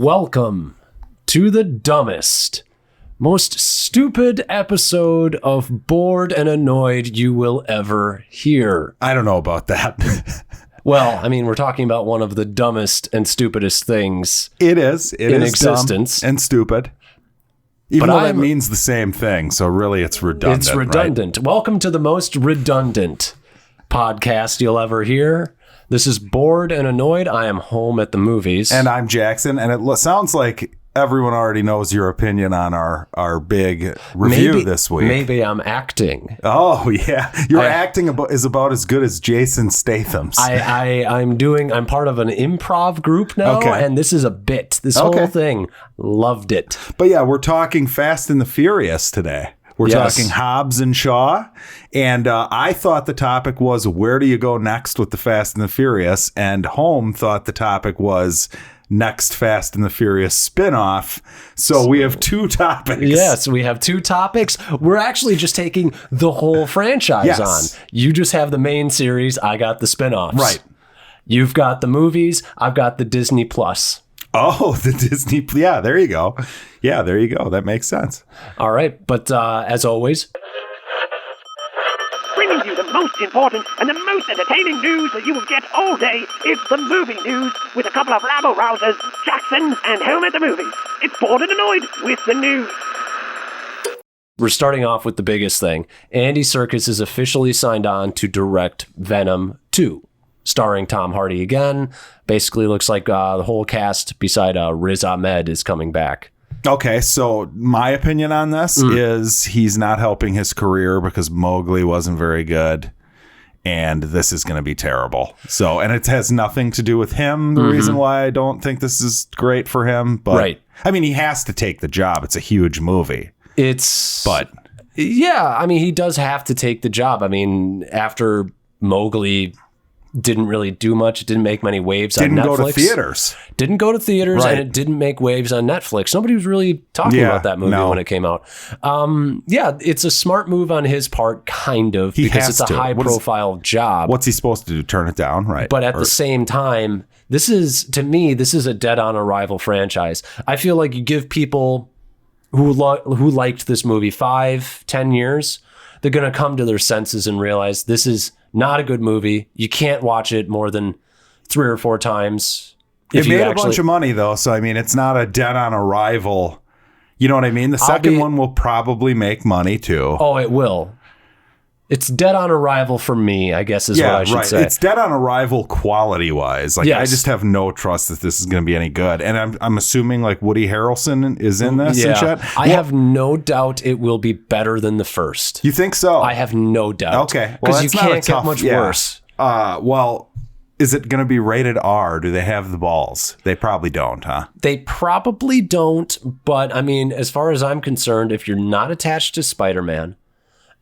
Welcome to the dumbest, most stupid episode of Bored and Annoyed you will ever hear. I don't know about that. Well, I mean, we're talking about one of the dumbest and stupidest things It is in existence. dumb and stupid. Even though that means the same thing, so really it's redundant. It's redundant. Right? Welcome to the most redundant podcast you'll ever hear. This is Bored and Annoyed. I am home at the movies. And I'm Jackson, and it sounds like everyone already knows your opinion on our big review this week. Maybe I'm acting. Oh, yeah. Your acting is about as good as Jason Statham's. I'm part of an improv group now, and this is a bit. This whole thing. Loved it. But yeah, we're talking Fast and the Furious today. We're talking Hobbs and Shaw, and I thought the topic was where do you go next with the Fast and the Furious, and Home thought the topic was next Fast and the Furious spinoff. So we have two topics. Yes, we have two topics. We're actually just taking the whole franchise on. You just have the main series. I got the spinoffs. Right. You've got the movies. I've got the Disney Plus. Oh, the Disney. Yeah, there you go. Yeah, there you go. That makes sense. All right. But as always, bringing you the most important and the most entertaining news that you will get all day. It's the movie news with a couple of rabble-rousers, Jackson and Home at the Movies. It's Bored and Annoyed with the news. We're starting off with the biggest thing. Andy Serkis is officially signed on to direct Venom 2. Starring Tom Hardy again. Basically looks like the whole cast beside Riz Ahmed is coming back. Okay, so my opinion on this is he's not helping his career because Mowgli wasn't very good, and this is going to be terrible. So, and it has nothing to do with him, the reason why I don't think this is great for him. But I mean, he has to take the job. It's a huge movie. Yeah, I mean, he does have to take the job. I mean, after Mowgli didn't really do much. It didn't make many waves on Netflix. Didn't go to theaters, and it didn't make waves on Netflix. Nobody was really talking about that movie when it came out. Yeah, it's a smart move on his part, kind of, because it's a high-profile job. What's he supposed to do? Turn it down? Right. But at the same time, this is a dead-on-arrival franchise. I feel like you give people who liked this movie 5-10 years, they're going to come to their senses and realize this is not a good movie. You can't watch it more than 3 or 4 times. It made a bunch of money, though. So, I mean, it's not a dead on arrival. You know what I mean? The second one will probably make money, too. Oh, it will. It's dead on arrival for me, I guess is what I should say. It's dead on arrival quality-wise. Like, I just have no trust that this is going to be any good. And I'm assuming, like, Woody Harrelson is in this and shit. I have no doubt it will be better than the first. You think so? I have no doubt. Okay. Because you can't get much worse. Well, is it going to be rated R? Do they have the balls? They probably don't, huh? They probably don't. But, I mean, as far as I'm concerned, if you're not attached to Spider-Man,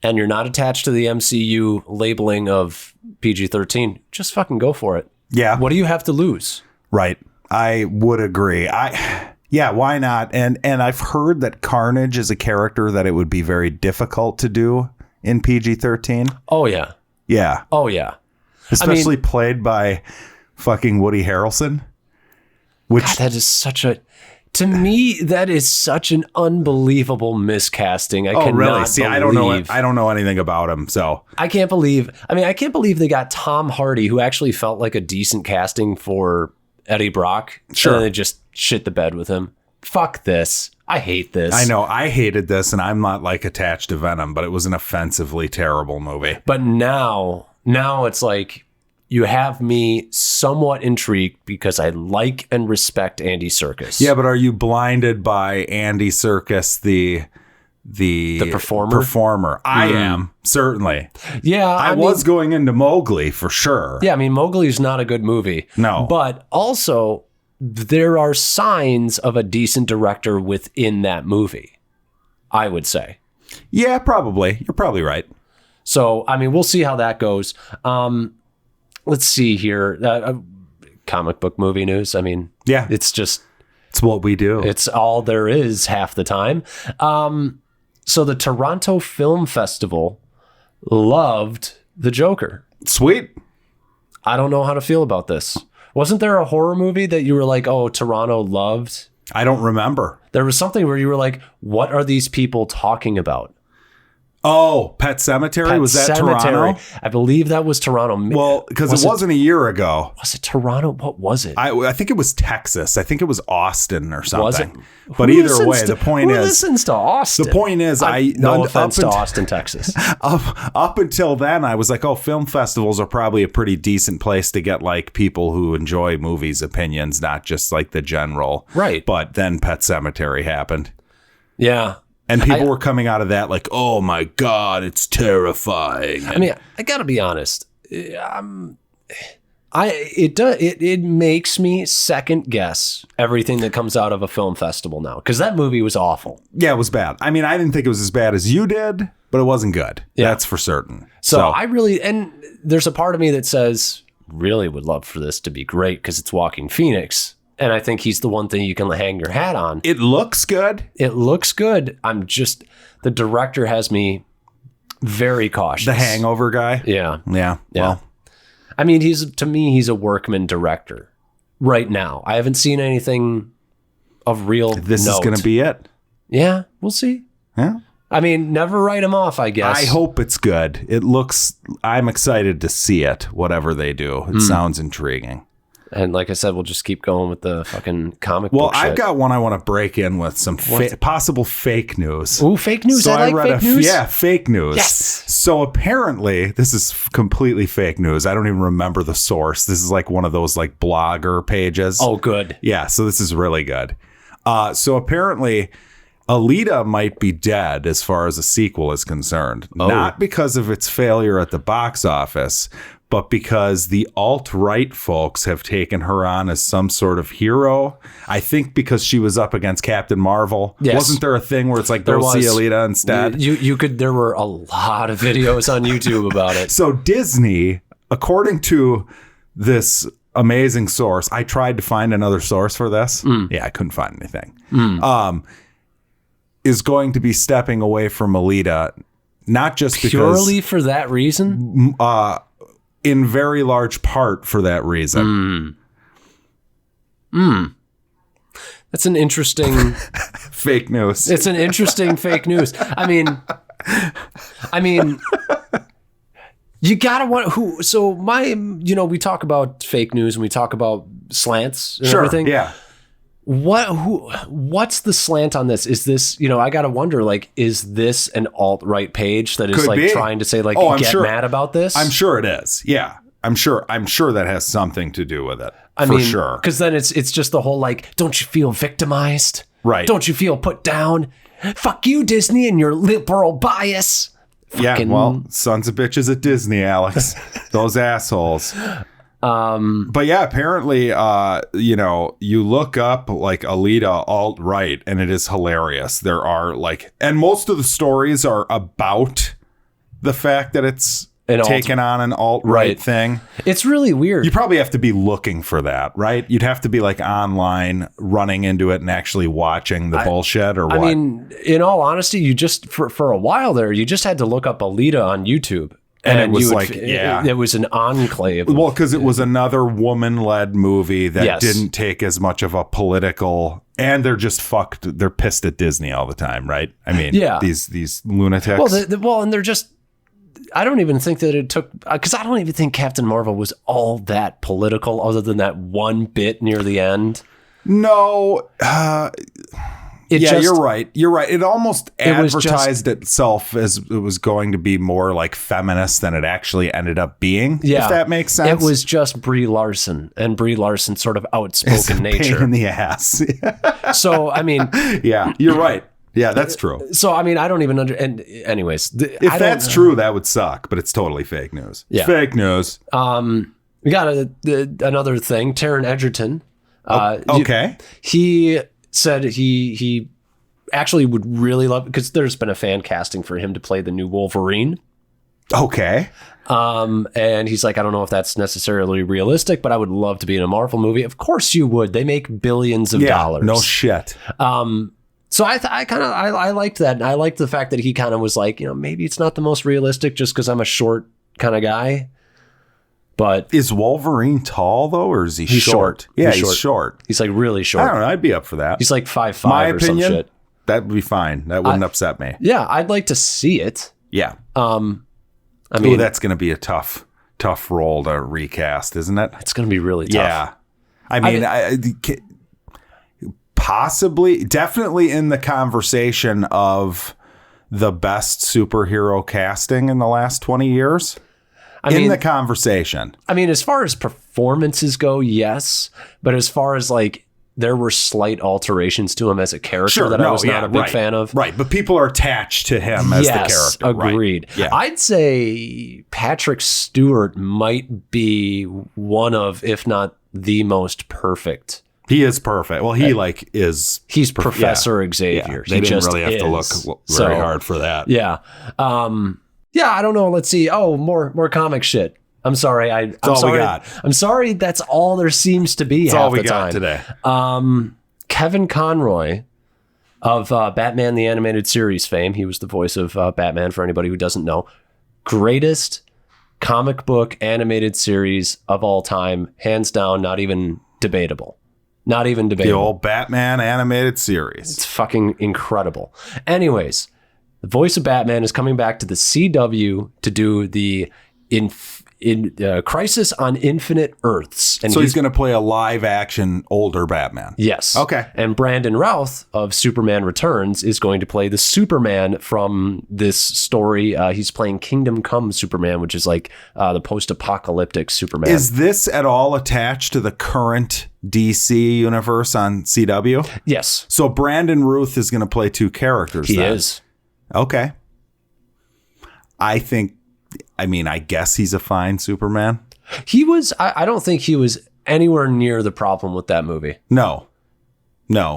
and you're not attached to the MCU labeling of PG-13, just fucking go for it. Yeah. What do you have to lose? Right. I would agree. Yeah, why not? And I've heard that Carnage is a character that it would be very difficult to do in PG-13. Oh, yeah. Yeah. Oh, yeah. Especially played by fucking Woody Harrelson. Which God, that is such a... To me, that is such an unbelievable miscasting. I cannot really? See, I don't know anything about him, so I can't believe they got Tom Hardy, who actually felt like a decent casting for Eddie Brock. Sure. And they just shit the bed with him. Fuck this. I hate this. I know. I hated this, and I'm not like attached to Venom, but it was an offensively terrible movie. But now it's like you have me somewhat intrigued because I like and respect Andy Serkis. Yeah, but are you blinded by Andy Serkis, the performer? I am, certainly. Yeah, I was going into Mowgli for sure. Yeah, I mean, Mowgli's not a good movie. No. But also, there are signs of a decent director within that movie, I would say. Yeah, probably. You're probably right. So, I mean, we'll see how that goes. Let's see here. Comic book movie news. I mean, yeah, it's what we do. It's all there is half the time. So the Toronto Film Festival loved the Joker. Sweet. I don't know how to feel about this. Wasn't there a horror movie that you were like, oh, Toronto loved I don't remember. There was something where you were like, what are these people talking about? Oh, Pet Sematary? Was that Toronto? I believe that was Toronto. Well, because it wasn't a year ago. Was it Toronto? What was it? I think it was Texas. I think it was Austin or something. Was it? But either way, the point is... Who listens to Austin? The point is, no offense to Austin, Texas. Up until then, I was like, oh, film festivals are probably a pretty decent place to get like people who enjoy movies' opinions, not just like the general. Right. But then Pet Sematary happened. Yeah. And people were coming out of that like, oh my God, it's terrifying. I mean, I gotta be honest. It makes me second guess everything that comes out of a film festival now, because that movie was awful. Yeah, it was bad. I mean, I didn't think it was as bad as you did, but it wasn't good. Yeah. That's for certain. So I really, and there's a part of me that says, really would love for this to be great because it's Joaquin Phoenix. And I think he's the one thing you can hang your hat on. It looks good. It looks good. The director has me very cautious. The Hangover guy? Yeah. Yeah. Well, I mean, to me, he's a workman director right now. I haven't seen anything of real This note. is going to be it. Yeah, we'll see. Yeah. I mean, never write him off, I guess. I hope it's good. I'm excited to see it, whatever they do. It sounds intriguing. And like I said, we'll just keep going with the fucking comic book shit. Well, I've got one I want to break in with, some possible fake news. Ooh, fake news. So I like fake news. Yeah, fake news. Yes. So apparently, this is completely fake news. I don't even remember the source. This is like one of those like blogger pages. Oh, good. Yeah, so this is really good. So apparently, Alita might be dead as far as a sequel is concerned. Oh. Not because of its failure at the box office, but because the alt-right folks have taken her on as some sort of hero. I think because she was up against Captain Marvel. Yes. Wasn't there a thing where it's like, go see Alita instead? There were a lot of videos on YouTube about it. So Disney, according to this amazing source, I tried to find another source for this. Yeah, I couldn't find anything. Is going to be stepping away from Alita, not just purely for that reason? In very large part for that reason. That's an interesting fake news. It's an interesting fake news. I mean, you gotta want who. So we talk about fake news and we talk about slants and everything. Yeah. What's the slant on this? Is this, I got to wonder, like, is this an alt-right page that is trying to say like, get mad about this? I'm sure it is. Yeah. I'm sure that has something to do with it. For sure. Because then it's just the whole like, don't you feel victimized? Right. Don't you feel put down? Fuck you, Disney, and your liberal bias. Yeah, well, sons of bitches at Disney, Alex. Those assholes. But yeah, apparently, you look up like Alita alt-right and it is hilarious. There are and most of the stories are about the fact that it's taken on an alt-right thing. It's really weird. You probably have to be looking for that, right? You'd have to be like online running into it and actually watching the bullshit or what? I mean, in all honesty, you just, for a while there, you just had to look up Alita on YouTube. And it was it was an enclave. Well, because it was another woman-led movie that didn't take as much of a political, and they're just fucked. They're pissed at Disney all the time, right? I mean, these lunatics. Well, and they're just. I don't even think that it took, because I don't even think Captain Marvel was all that political, other than that one bit near the end. No. You're right. You're right. It almost advertised itself as it was going to be more like feminist than it actually ended up being. Yeah, if that makes sense. It was just Brie Larson and Brie Larson's sort of outspoken nature. Pain in the ass. So I mean, yeah, you're right. Yeah, that's true. So I mean, I don't even and anyways, if that's true, that would suck. But it's totally fake news. Yeah, fake news. We got another thing. Taron Edgerton. Okay. He said he actually would really love, because there's been a fan casting for him to play the new Wolverine. Okay. And he's like, I don't know if that's necessarily realistic, but I would love to be in a Marvel movie. Of course you would. They make billions of dollars. No shit. So I liked that. And I liked the fact that he kind of was like, maybe it's not the most realistic just because I'm a short kind of guy. But is Wolverine tall though, or is he short? Yeah, he's short. He's like really short. I don't know. I'd be up for that. He's like 5'5" or some shit. That would be fine. That wouldn't upset me. Yeah, I'd like to see it. Yeah. I mean, that's going to be a tough role to recast, isn't it? It's going to be really tough. Yeah. I mean, possibly, definitely in the conversation of the best superhero casting in the last 20 years. The conversation. I mean, as far as performances go, yes. But as far as like, there were slight alterations to him as a character I was not a big fan of. Right. But people are attached to him as the character. Agreed. Right. Yeah. I'd say Patrick Stewart might be one of, if not the most perfect. He is perfect. Well, he's Professor Xavier. Yeah. They didn't really have to look very hard for that. Yeah. Yeah, I don't know. Let's see. Oh, more comic shit. I'm sorry. I'm sorry. We got. I'm sorry. That's all there seems to be. That's all we got today. Kevin Conroy of Batman the Animated Series fame. He was the voice of Batman for anybody who doesn't know. Greatest comic book animated series of all time, hands down. Not even debatable. The old Batman animated series. It's fucking incredible. Anyways. The voice of Batman is coming back to the CW to do the Crisis on Infinite Earths. And so he's going to play a live action older Batman. Yes. Okay. And Brandon Routh of Superman Returns is going to play the Superman from this story. He's playing Kingdom Come Superman, which is like the post-apocalyptic Superman. Is this at all attached to the current DC universe on CW? Yes. So Brandon Routh is going to play two characters. He is. Okay. I guess he's a fine Superman. He was, I don't think he was anywhere near the problem with that movie. No,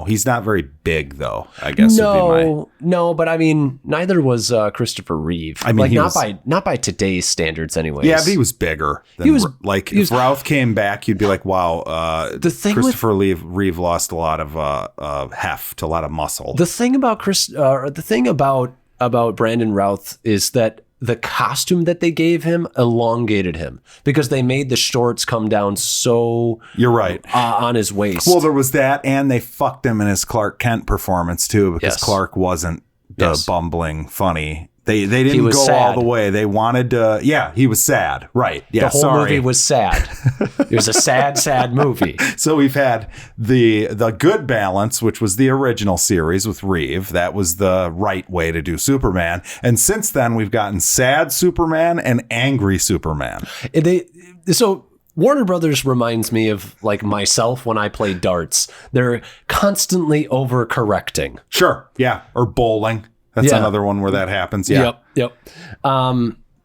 he's not very big though, I guess. No, but I mean, neither was Christopher Reeve. I mean, like not by today's standards anyways. Yeah, but he was bigger. If Routh came back, you'd be like, wow, Christopher Reeve lost a lot of heft, a lot of muscle. The thing about Brandon Routh is that the costume that they gave him elongated him because they made the shorts come down so you're right on his waist. Well, there was that, and they fucked him in his Clark Kent performance too because Clark wasn't the bumbling funny. They didn't go all the way. They wanted to. Yeah, he was sad. Right. Yeah. The whole movie was sad. It was a sad movie. So we've had the good balance, which was the original series with Reeve. That was the right way to do Superman. And since then, we've gotten sad Superman and angry Superman. So Warner Brothers reminds me of like myself when I play darts. They're constantly overcorrecting. Sure. Yeah. Or bowling. That's another one where that happens. Yeah. Yep.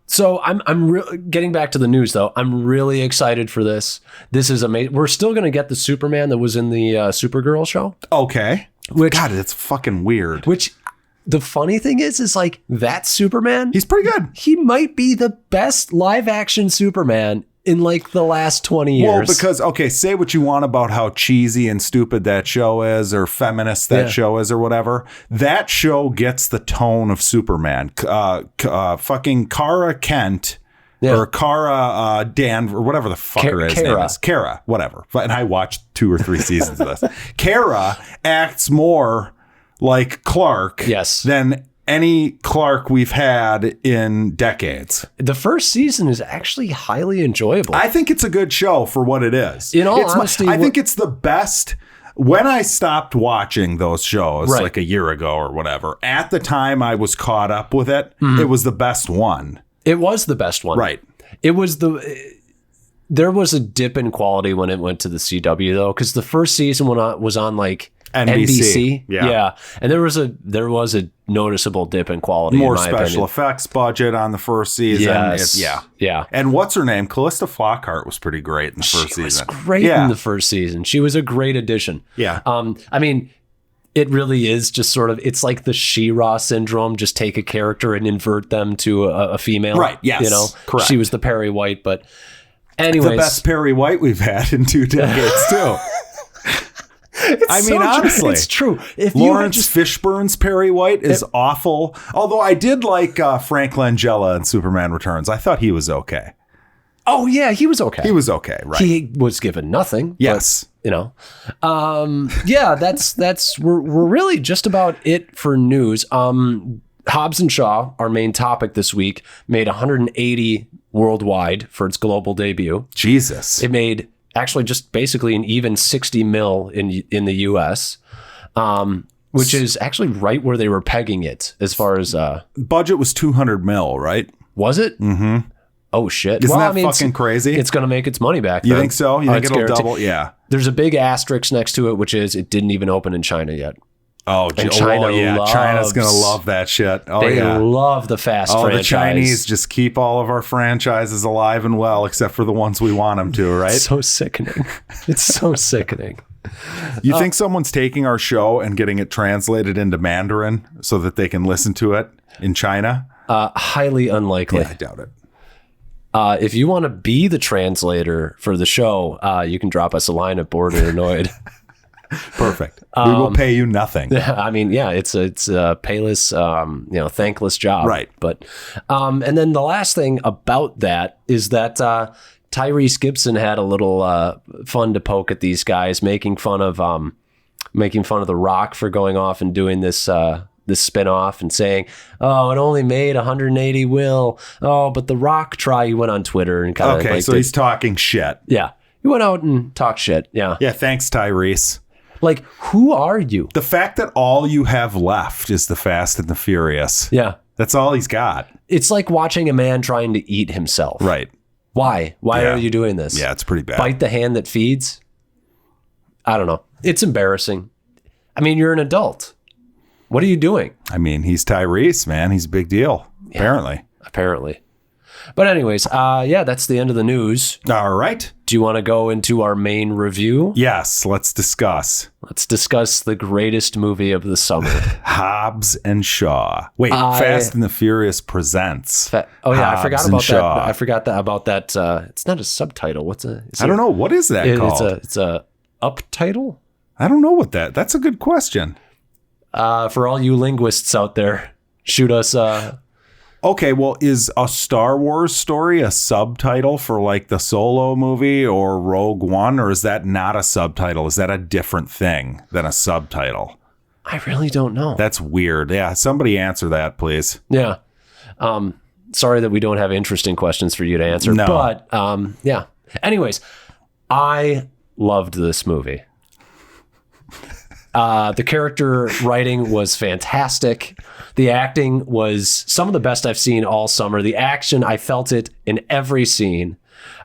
So I'm getting back to the news though. I'm really excited for this. This is amazing. We're still going to get the Superman that was in the Supergirl show. Okay. God, it's fucking weird. Which the funny thing is like that Superman. He's pretty good. He might be the best live action Superman in like the last 20 years. Well, because, okay, say what you want about how cheesy and stupid that show is or feminist that show is or whatever. That show gets the tone of Superman. Fucking Kara Kent or Kara Dan or whatever the fuck her name is. Kara, whatever. And I watched 2 or 3 seasons of this. Kara acts more like Clark than any Clark we've had in decades. The first season is actually highly enjoyable. I think it's a good show for what it is. In all honesty, I think it's the best. When I stopped watching those shows like a year ago or whatever, at the time I was caught up with it. Mm-hmm. It was the best one. It was the best one. Right. There was a dip in quality when it went to the CW though, because the first season was on like NBC. Yeah. And there was a noticeable dip in quality. More special effects budget on the first season. Yeah. And what's her name? Callista Flockhart was pretty great in the first season. She was great in the first season. She was a great addition. Yeah. I mean, it really is just sort of, it's like the She-Ra syndrome. Just take a character and invert them to a female. Right. Yes. You know, correct. She was the Perry White, but anyways. The best Perry White we've had in 2 decades too. Honestly, it's true. If Lawrence Fishburne's Perry White is awful. Although I did like Frank Langella in Superman Returns. I thought he was okay. Oh yeah, he was okay. He was okay, right? He was given nothing. Yes, but, yeah. That's we're really just about it for news. Hobbs and Shaw, our main topic this week, made 180 worldwide for its global debut. Jesus, it made actually just basically an even 60 mil in the U.S. Which is actually right where they were pegging it as far as budget was 200 mil, right? Was it? Mm-hmm. Oh shit! Isn't that fucking crazy? It's going to make its money back. You think so? You think it'll double? Yeah. There's a big asterisk next to it, which is it didn't even open in China yet. Oh, and China! China's going to love that shit. Oh, they love the fast franchise. The Chinese just keep all of our franchises alive and well, except for the ones we want them to, right? It's so sickening. It's so sickening. You think someone's taking our show and getting it translated into Mandarin so that they can listen to it in China? Highly unlikely. Yeah, I doubt it. If you want to be the translator for the show, you can drop us a line at Bored and Annoyed. Perfect. We will pay you nothing. I mean, yeah, it's a payless, thankless job. Right. But, and then the last thing about that is that Tyrese Gibson had a little fun to poke at these guys, making fun of The Rock for going off and doing this spinoff and saying, "Oh, it only made 180 will. Oh, but The Rock he went on Twitter and kind of so he's talking shit. Yeah, he went out and talked shit. Yeah. Yeah. Thanks, Tyrese. Like, who are you? The fact that all you have left is the Fast and the Furious. Yeah, that's all he's got. It's like watching a man trying to eat himself. Right. Why are you doing this? Yeah, it's pretty bad. Bite the hand that feeds. I don't know. It's embarrassing. I mean, you're an adult. What are you doing? I mean, he's Tyrese, man. He's a big deal, apparently. But anyways, that's the end of the news. All right. Do you want to go into our main review? Yes, let's discuss. Let's discuss the greatest movie of the summer. Hobbs and Shaw. Wait, Fast and the Furious presents. I forgot about that. I forgot about that. It's not a subtitle. I don't know. What is that called? It's a uptitle? I don't know what that's a good question. For all you linguists out there, shoot us. Okay, well, is a Star Wars story a subtitle for like the Solo movie or Rogue One, or is that not a subtitle? Is that a different thing than a subtitle? I really don't know. That's weird. Yeah, somebody answer that, please. Yeah. Sorry that we don't have interesting questions for you to answer. No. But, yeah. Anyways, I loved this movie. The character writing was fantastic. The acting was some of the best I've seen all summer. The action, I felt it in every scene.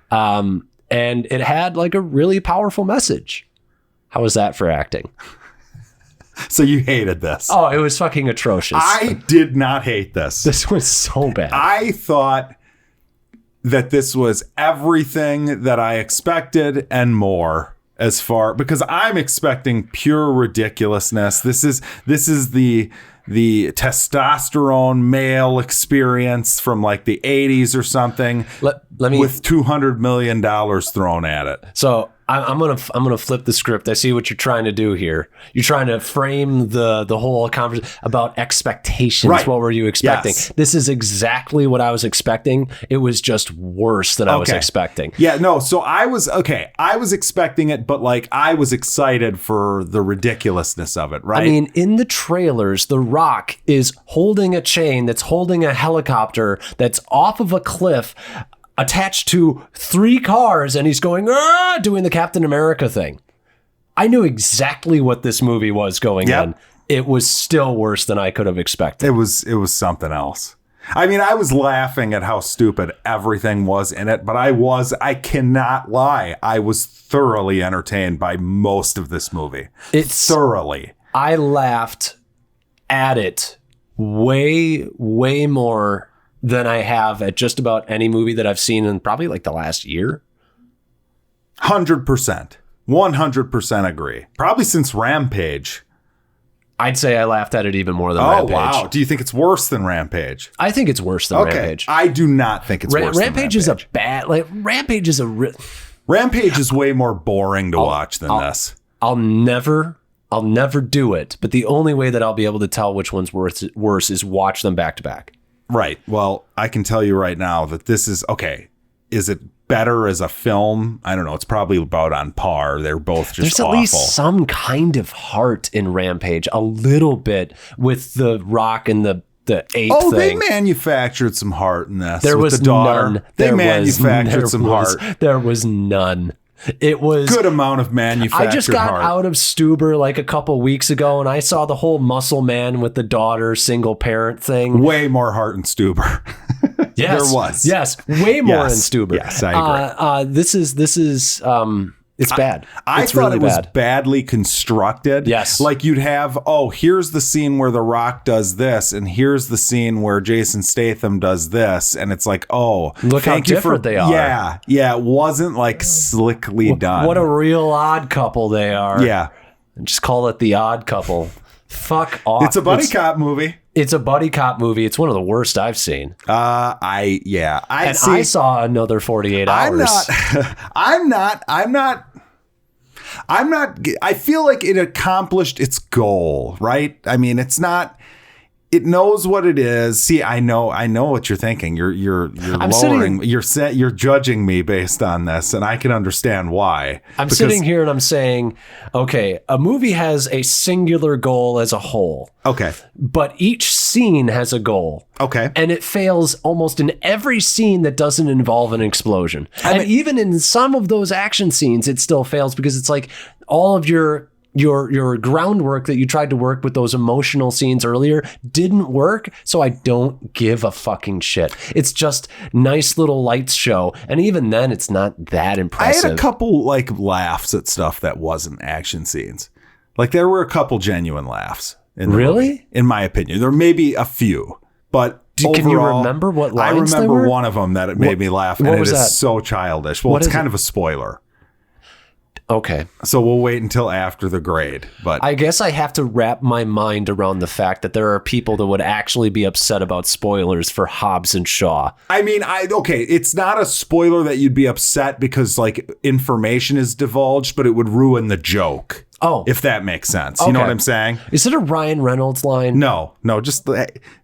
And it had like a really powerful message. How was that for acting? So you hated this? Oh, it was fucking atrocious. I did not hate this. This was so bad. I thought that this was everything that I expected and more. Because I'm expecting pure ridiculousness. This is the testosterone male experience from like the 80s or something. Let me with $200 million thrown at it. So I'm gonna flip the script. I see what you're trying to do here. You're trying to frame the whole conversation about expectations. Right. What were you expecting? Yes. This is exactly what I was expecting. It was just worse than I was expecting. Yeah, no. So I was expecting it, but like I was excited for the ridiculousness of it. Right. I mean, in the trailers, The Rock is holding a chain that's holding a helicopter that's off of a cliff, attached to 3 cars, and he's going doing the Captain America thing. I knew exactly what this movie was going in. It was still worse than I could have expected. It was something else. I mean, I was laughing at how stupid everything was in it, but I cannot lie, I was thoroughly entertained by most of this movie. Thoroughly. I laughed at it way, way more than I have at just about any movie that I've seen in probably like the last year. 100%. 100% agree. Probably since Rampage. I'd say I laughed at it even more than Rampage. Oh, wow. Do you think it's worse than Rampage? I think it's worse than Rampage. I do not think it's worse than Rampage. Rampage is Rampage is way more boring to watch than this. I'll never do it, but the only way that I'll be able to tell which one's worse is watch them back to back. Right. Well, I can tell you right now that this is okay. better as a film? I don't know. It's probably about on par. They're both just awful. There's at least some kind of heart in Rampage, a little bit, with the Rock and the ape thing. They manufactured some heart in this. There was the daughter. none. They manufactured some heart. There was none. It was good amount of manufactured heart. I just got out of Stuber like a couple weeks ago, and I saw the whole Muscle Man with the daughter single parent thing. Way more heart in Stuber. Yes, there was. Yes, way more in Stuber. Yes, I agree. This is it's bad. I it's thought really it was bad. badly constructed. Yes. Like you'd have, here's the scene where The Rock does this, and here's the scene where Jason Statham does this, and it's like, look how different they are. Yeah. Yeah. It wasn't like slickly done. What a real odd couple they are. Yeah. Just call it The Odd Couple. Fuck off. It's a buddy cop movie. It's a buddy cop movie. It's one of the worst I've seen. I saw another 48 hours. I feel like it accomplished its goal, right? I mean, it knows what it is. See, I know what you're thinking. You're lowering. You're judging me based on this, and I can understand why. I'm sitting here and I'm saying, okay, a movie has a singular goal as a whole. Okay. But each scene has a goal. Okay. And it fails almost in every scene that doesn't involve an explosion. And even in some of those action scenes, it still fails because it's like all of your groundwork that you tried to work with those emotional scenes earlier didn't work, so I don't give a fucking shit. It's just nice little lights show, and even then it's not that impressive. I had a couple like laughs at stuff that wasn't action scenes. Like there were a couple genuine laughs in the movie, in my opinion. There may be a few, but can you remember what lines I remember they were? One of them that it made me laugh, and it is so childish. Well, it's kind of a spoiler. Okay. So we'll wait until after the grade. But I guess I have to wrap my mind around the fact that there are people that would actually be upset about spoilers for Hobbs and Shaw. I mean, it's not a spoiler that you'd be upset because like information is divulged, but it would ruin the joke. Oh. If that makes sense. You know what I'm saying? Is it a Ryan Reynolds line? No, just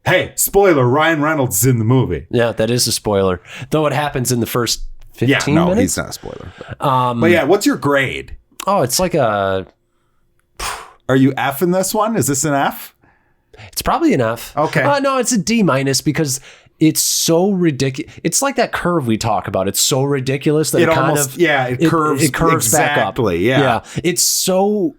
hey, spoiler, Ryan Reynolds is in the movie. Yeah, that is a spoiler. Though it happens in the first 15 minutes? He's not a spoiler. But yeah, what's your grade? Oh, it's like a... Are you F in this one? Is this an F? It's probably an F. Okay. No, it's a D- because it's so ridiculous. It's like that curve we talk about. It's so ridiculous that it curves exactly, back up. Yeah. It's so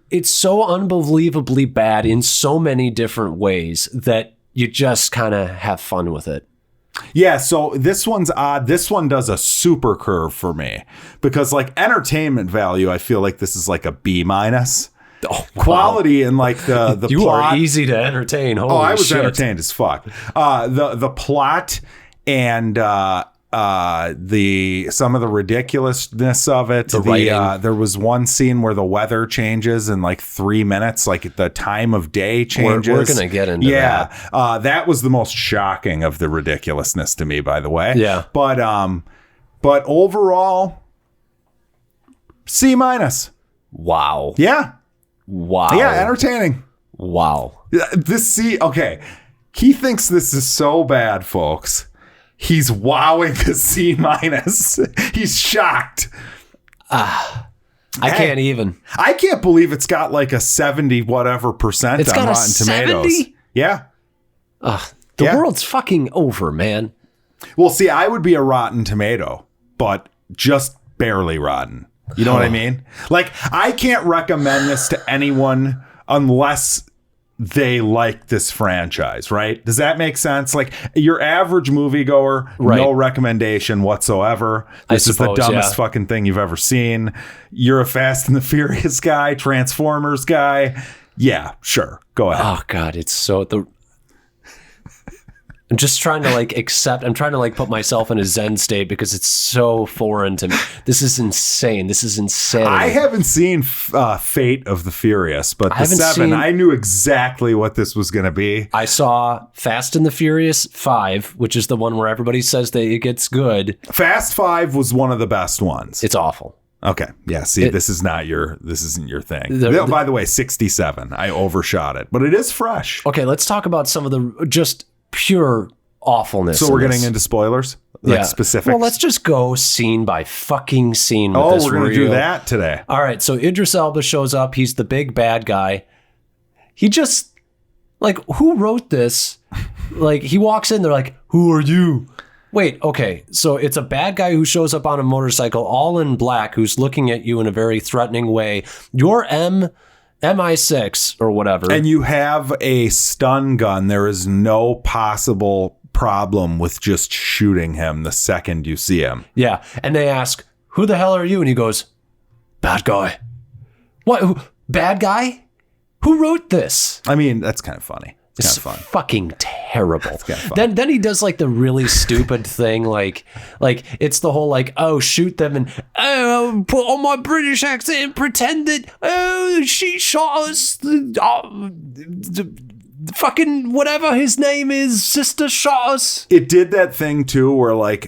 unbelievably bad in so many different ways that you just kind of have fun with it. Yeah, so this one's odd. This one does a super curve for me because like entertainment value, I feel like this is like a B-. Quality and like the you plot. are easy to entertain. Holy I was shit. entertained as fuck. The plot and some of the ridiculousness of it. There was one scene where the weather changes in like 3 minutes, like the time of day changes. We're gonna get into that. That was the most shocking of the ridiculousness to me, by the way. Yeah. But overall, C-. Wow. Yeah. Wow. Yeah, entertaining. Wow. Okay. He thinks this is so bad, folks. He's wowing a C-. He's shocked. I can't even. I can't believe it's got like a 70 whatever percent on Rotten Tomatoes. 70? Yeah. The world's fucking over, man. Well, see, I would be a Rotten Tomato, but just barely rotten. You know what I mean? Like, I can't recommend this to anyone unless they like this franchise, right? Does that make sense? Like, your average moviegoer, no recommendation whatsoever. This is the dumbest fucking thing you've ever seen. You're a Fast and the Furious guy, Transformers guy. Yeah, sure. Go ahead. Oh, God, it's so... I'm just trying to accept. I'm trying to put myself in a Zen state because it's so foreign to me. This is insane. This is insanity. I haven't seen Fate of the Furious, but the 7, I knew exactly what this was going to be. I saw Fast and the Furious 5, which is the one where everybody says that it gets good. Fast 5 was one of the best ones. It's awful. Okay. Yeah. See, this isn't your thing. By the way, 67. I overshot it, but it is fresh. Okay. Let's talk about some of the just pure awfulness. So we're getting into spoilers? specifics. Well, let's just go scene by fucking scene with this. We're going to do that today. All right, so Idris Elba shows up. He's the big bad guy. He just, who wrote this? He walks in, they're like, who are you? Wait, okay, so it's a bad guy who shows up on a motorcycle all in black who's looking at you in a very threatening way. You're MI6 or whatever. And you have a stun gun. There is no possible problem with just shooting him the second you see him. Yeah, and they ask, who the hell are you? And he goes, bad guy. What? Bad guy? Who wrote this? I mean, that's kind of funny. It's kind of fun. Fucking terrible. Then he does the really stupid thing, it's the whole shoot them and put on my British accent and pretend that she shot us. Fucking whatever his name is, sister shot us. It did that thing too, where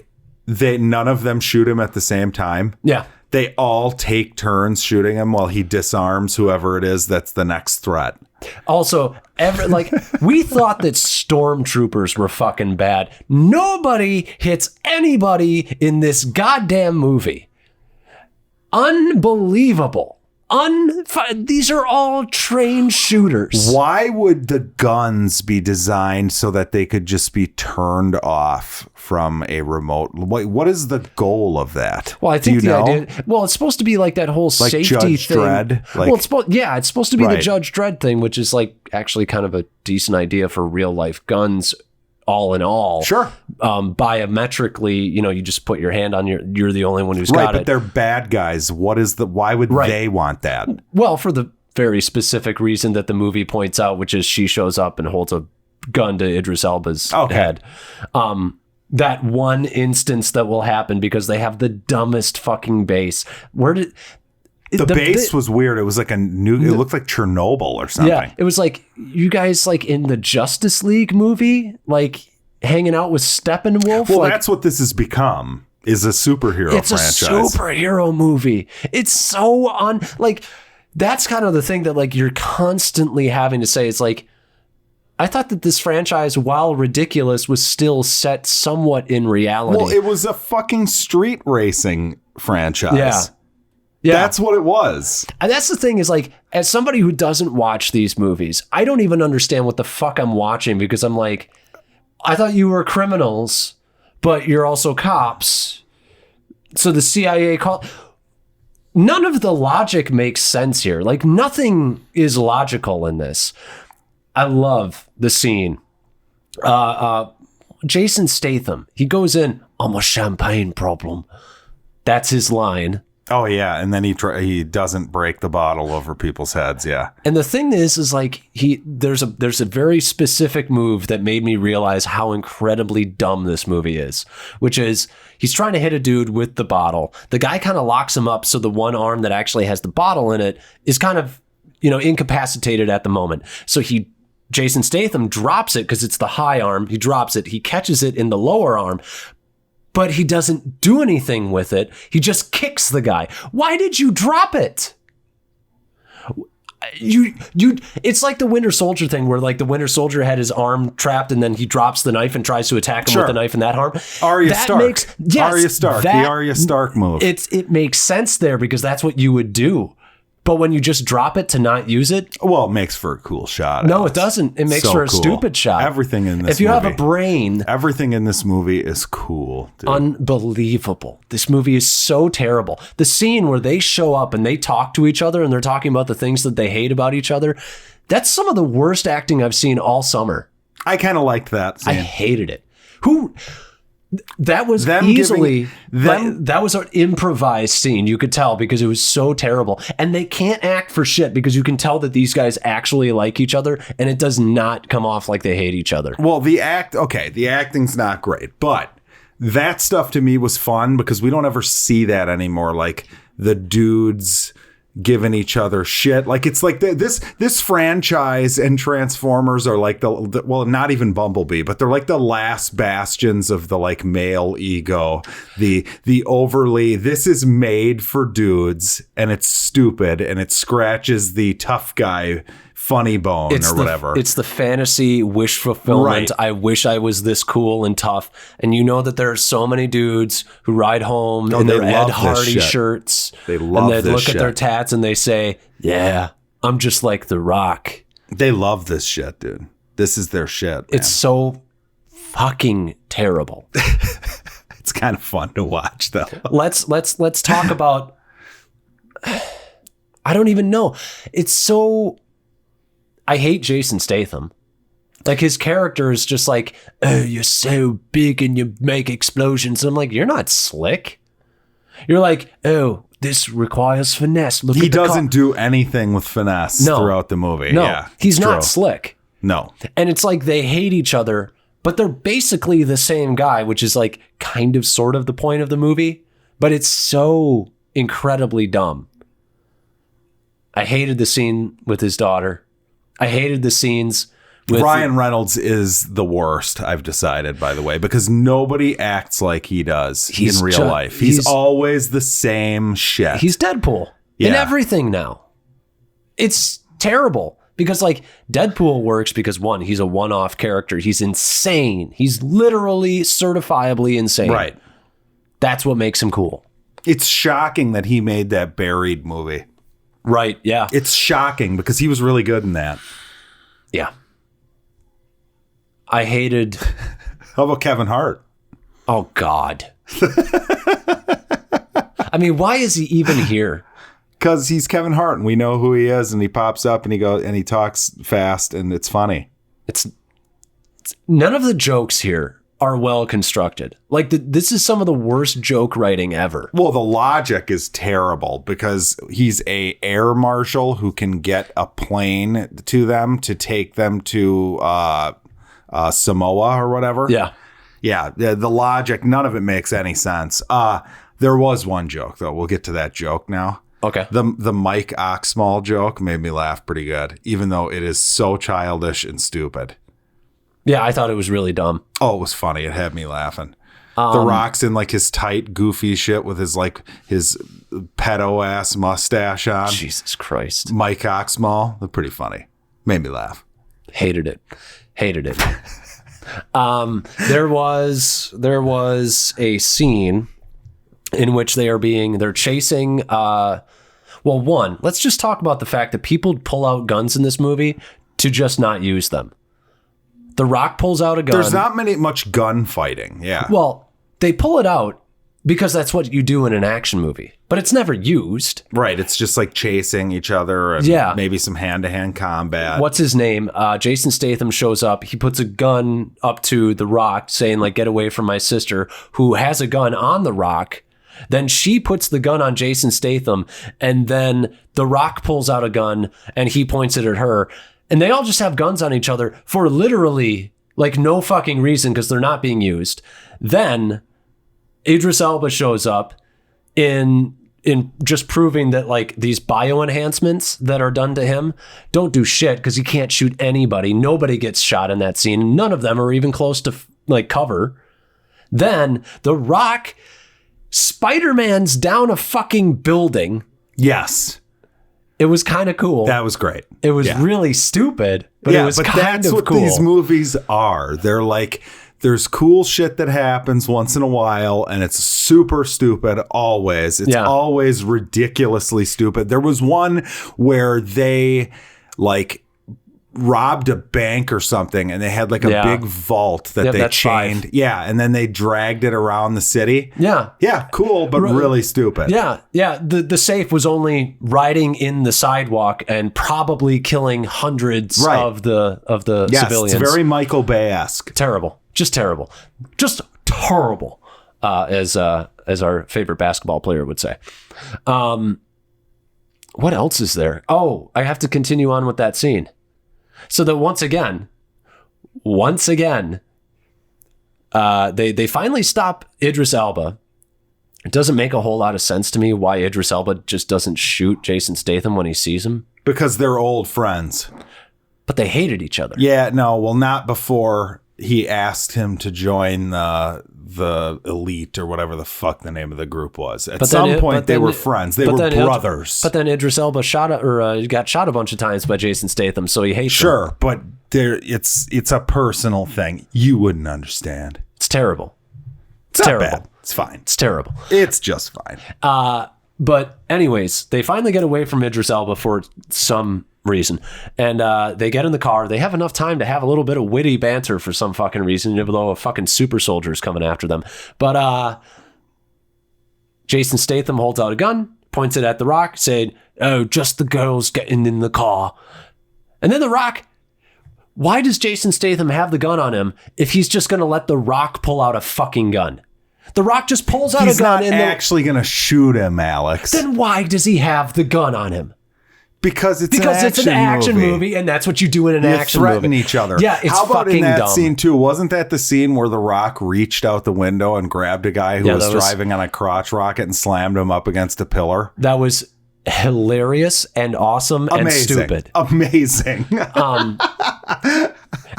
none of them shoot him at the same time. Yeah. They all take turns shooting him while he disarms whoever it is that's the next threat. Also, we thought that stormtroopers were fucking bad. Nobody hits anybody in this goddamn movie. Unbelievable. These are all trained shooters. Why would the guns be designed so that they could just be turned off from a remote? What is the goal of that? Well, I think idea. Well, it's supposed to be that whole safety Judge thing. Dredd? It's supposed to be the Judge Dredd thing, which is actually kind of a decent idea for real life guns. All in all, sure. Biometrically, you just put your hand on you're the only one who's got it. But they're bad guys. Why would they want that? Well, for the very specific reason that the movie points out, which is she shows up and holds a gun to Idris Elba's head. That one instance that will happen because they have the dumbest fucking base. The base was weird. It was it looked like Chernobyl or something. Yeah, it was you guys in the Justice League movie, hanging out with Steppenwolf. Well, that's what this has become, is a superhero franchise. It's a superhero movie. It's so that's kind of the thing that you're constantly having to say. It's I thought that this franchise, while ridiculous, was still set somewhat in reality. Well, it was a fucking street racing franchise. Yeah. That's what it was. And that's the thing is as somebody who doesn't watch these movies, I don't even understand what the fuck I'm watching because I'm I thought you were criminals, but you're also cops. So the CIA none of the logic makes sense here. Nothing is logical in this. I love the scene. Jason Statham, he goes in, I'm a champagne problem. That's his line. Oh yeah, and then he doesn't break the bottle over people's heads. Yeah, and the thing is there's a very specific move that made me realize how incredibly dumb this movie is, which is he's trying to hit a dude with the bottle. The guy kind of locks him up, so the one arm that actually has the bottle in it is kind of incapacitated at the moment. So Jason Statham drops it because it's the high arm. He drops it. He catches it in the lower arm. But he doesn't do anything with it. He just kicks the guy. Why did you drop it? It's like the Winter Soldier thing where the Winter Soldier had his arm trapped and then he drops the knife and tries to attack him with the knife in that arm. Arya Stark. The Arya Stark move. It makes sense there because that's what you would do. But when you just drop it to not use it... Well, it makes for a cool shot. No, it doesn't. It makes for a stupid shot. Everything in this movie... If you have a brain... Everything in this movie is cool, dude. Unbelievable. This movie is so terrible. The scene where they show up and they talk to each other and they're talking about the things that they hate about each other, that's some of the worst acting I've seen all summer. I kind of liked that scene. I hated it. That was that was an improvised scene. You could tell because it was so terrible. And they can't act for shit because you can tell that these guys actually like each other and it does not come off like they hate each other. Well, the acting's not great, but that stuff to me was fun because we don't ever see that anymore. The dudes giving each other shit. It's this franchise and Transformers are well, not even Bumblebee, but they're the last bastions of the male ego. The overly, this is made for dudes and it's stupid and it scratches the tough guy funny bone or whatever. It's the fantasy wish fulfillment. Right. I wish I was this cool and tough. And you know that there are so many dudes who ride home in their Ed Hardy shirts. They love and they look at their tats and they say, yeah, I'm just like The Rock. They love this shit, dude. This is their shit, man. It's so fucking terrible. It's kind of fun to watch, though. Let's talk about. I don't even know. It's so. I hate Jason Statham. Like, his character is just like, oh, you're so big and you make explosions. And I'm like, you're not slick. You're like, oh, this requires finesse. He doesn't do anything with finesse throughout the movie. No, yeah, he's not slick. No. And it's like they hate each other, but they're basically the same guy, which is like kind of sort of the point of the movie. But it's so incredibly dumb. I hated the scene with his daughter. I hated the scenes with Ryan Reynolds is the worst, I've decided, by the way, because nobody acts like he does in real life. He's always the same shit. He's Deadpool in everything now. It's terrible because, like, Deadpool works because, one, he's a one-off character. He's insane. He's literally certifiably insane. Right. That's what makes him cool. It's shocking that he made that Buried movie. Right, yeah. It's shocking because he was really good in that. Yeah. I hated... How about Kevin Hart? Oh, God. I mean, why is he even here? Because he's Kevin Hart and we know who he is, and he pops up and he talks fast and it's funny. It's none of the jokes here are well constructed. Like, this is some of the worst joke writing ever. Well, the logic is terrible because he's a air marshal who can get a plane to them to take them to Samoa or whatever. Yeah. Yeah. The logic, none of it makes any sense. There was one joke, though. We'll get to that joke now. Okay. The Mike Oxmall joke made me laugh pretty good, even though it is so childish and stupid. Yeah, I thought it was really dumb. Oh, it was funny. It had me laughing. The Rock's in like his tight, goofy shit with his pedo ass mustache on. Jesus Christ. Mike Oxmall. They're pretty funny. Made me laugh. Hated it. There was a scene in which they're chasing. One, let's just talk about the fact that people pull out guns in this movie to just not use them. The Rock pulls out a gun. There's not much gun fighting. Yeah. Well, they pull it out because that's what you do in an action movie, but it's never used. Right. It's just like chasing each other and maybe some hand-to-hand combat. What's his name? Jason Statham shows up. He puts a gun up to The Rock saying, like, get away from my sister, who has a gun on The Rock. Then she puts the gun on Jason Statham, and then The Rock pulls out a gun and he points it at her. And they all just have guns on each other for literally like no fucking reason because they're not being used. Then Idris Elba shows up in just proving that like these bio enhancements that are done to him don't do shit because he can't shoot anybody. Nobody gets shot in that scene. None of them are even close to like cover. Then The Rock Spider-Man's down a fucking building. Yes. It was kind of cool. That was great. It was really stupid, but it was kind of cool. That's what these movies are. They're like, there's cool shit that happens once in a while, and it's super stupid always. It's always ridiculously stupid. There was one where they like robbed a bank or something, and they had like a big vault that they chained. 5. Yeah, and then they dragged it around the city. Yeah, cool, but really stupid. Yeah. The safe was only riding in the sidewalk and probably killing hundreds of the civilians. It's very Michael Bay-esque. Terrible, just terrible, as our favorite basketball player would say. What else is there? Oh, I have to continue on with that scene. So that once again, they finally stop Idris Elba. It doesn't make a whole lot of sense to me why Idris Elba just doesn't shoot Jason Statham when he sees him. Because they're old friends. But they hated each other. Yeah, no, well, not before he asked him to join the elite or whatever the fuck the name of the group was. At some point, they were friends. They were brothers. But then Idris Elba got shot a bunch of times by Jason Statham, so he hates him. Sure, but it's a personal thing. You wouldn't understand. It's terrible. It's terrible. Not bad. It's fine. It's terrible. It's just fine. But anyways, they finally get away from Idris Elba for some reason. And they get in the car. They have enough time to have a little bit of witty banter for some fucking reason, even though a fucking super soldier is coming after them. But Jason Statham holds out a gun, points it at The Rock, saying, "Oh, just the girls getting in the car." And then The Rock... Why does Jason Statham have the gun on him if he's just going to let The Rock pull out a fucking gun? The Rock just pulls out a gun. He's not actually going to shoot him, Alex. Then why does he have the gun on him? Because it's an action movie, and that's what you do in an action movie. You threaten each other. Yeah, it's How about fucking in that dumb. scene, too? Wasn't that the scene where The Rock reached out the window and grabbed a guy who was driving on a crotch rocket and slammed him up against a pillar? That was hilarious and awesome and stupid. Amazing.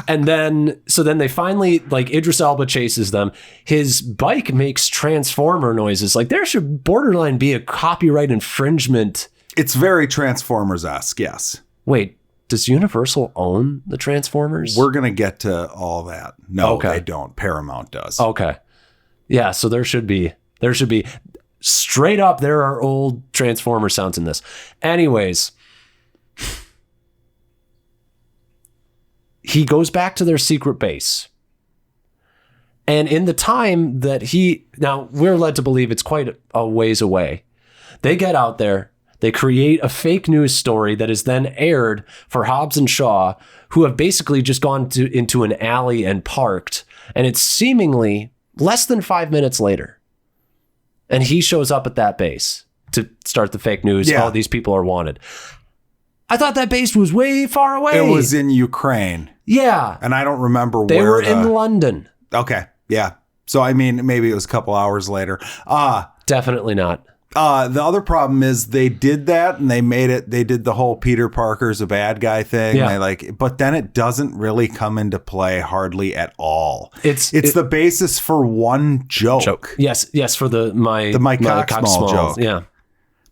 And then they finally, like, Idris Elba chases them. His bike makes Transformer noises. Like, there should borderline be a copyright infringement. It's very Transformers-esque, yes. Wait, does Universal own the Transformers? We're going to get to all that. No, they don't. Paramount does. Okay. Yeah, so there should be straight up, there are old Transformer sounds in this. Anyways, he goes back to their secret base. And in the time that now we're led to believe it's quite a ways away. They get out there, they create a fake news story that is then aired for Hobbs and Shaw, who have basically just gone into an alley and parked. And it's seemingly less than 5 minutes later. And he shows up at that base to start the fake news. Yeah. Oh, these people are wanted. I thought that base was way far away. It was in Ukraine. Yeah. And I don't remember where. They were in London. Okay. Yeah. So, I mean, maybe it was a couple hours later. Definitely not. The other problem is they did that and they did the whole Peter Parker's a bad guy thing. Yeah. But then it doesn't really come into play hardly at all. It's the basis for one joke. Yes. For the Mike Cox joke. Yeah.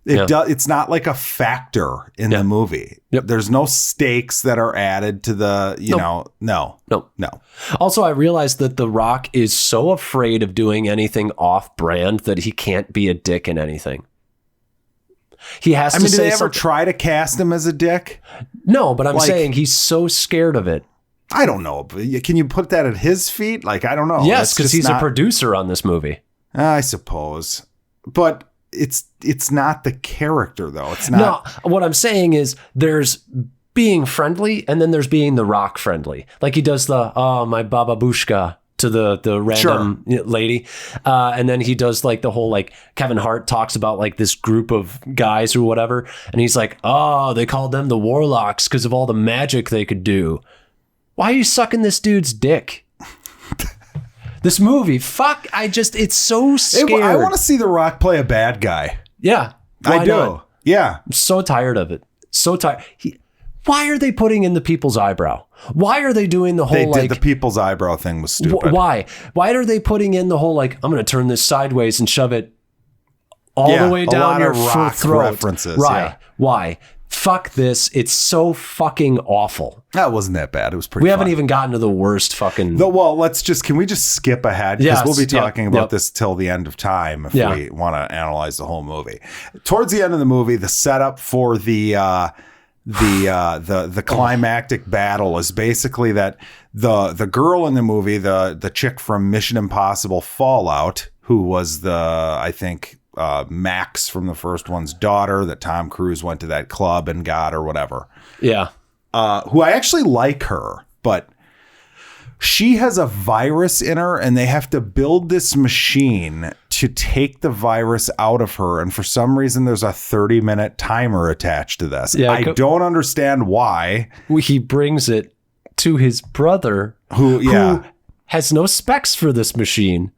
It's not like a factor in the movie. Yep. There's no stakes that are added to the, no. Also, I realized that The Rock is so afraid of doing anything off brand that he can't be a dick in anything. He has to say did they ever try to cast him as a dick? No, but I'm saying he's so scared of it. I don't know. Can you put that at his feet? Like, I don't know. Yes, because he's a producer on this movie. I suppose. But it's not the character, though. It's not. No, what I'm saying is there's being friendly and then there's being The Rock friendly. Like he does the, my bababushka to the random lady. And then he does like the whole, like Kevin Hart talks about like this group of guys or whatever. And he's like, oh, they called them the Warlocks because of all the magic they could do. Why are you sucking this dude's dick? This movie, it's so scared. I want to see The Rock play a bad guy. Yeah. I do. Not? Yeah. I'm so tired of it. So tired. Why are they putting in the people's eyebrow? Why are they doing the whole the people's eyebrow thing was stupid. Why? Why are they putting in the whole I'm going to turn this sideways and shove it all the way down your throat? References. Right. Yeah. Why? Fuck this. It's so fucking awful. That wasn't that bad. It was pretty We haven't even gotten to the worst fucking... can we just skip ahead? Because we'll be talking about this till the end of time if we want to analyze the whole movie. Towards the end of the movie, the setup for the climactic battle is basically that the girl in the movie, the chick from Mission Impossible Fallout, who was I think... Max from the first one's daughter that Tom Cruise went to that club and got or whatever. Yeah. Who I actually like her, but she has a virus in her and they have to build this machine to take the virus out of her. And for some reason, there's a 30-minute timer attached to this. Yeah, I don't understand why. He brings it to his brother who has no specs for this machine.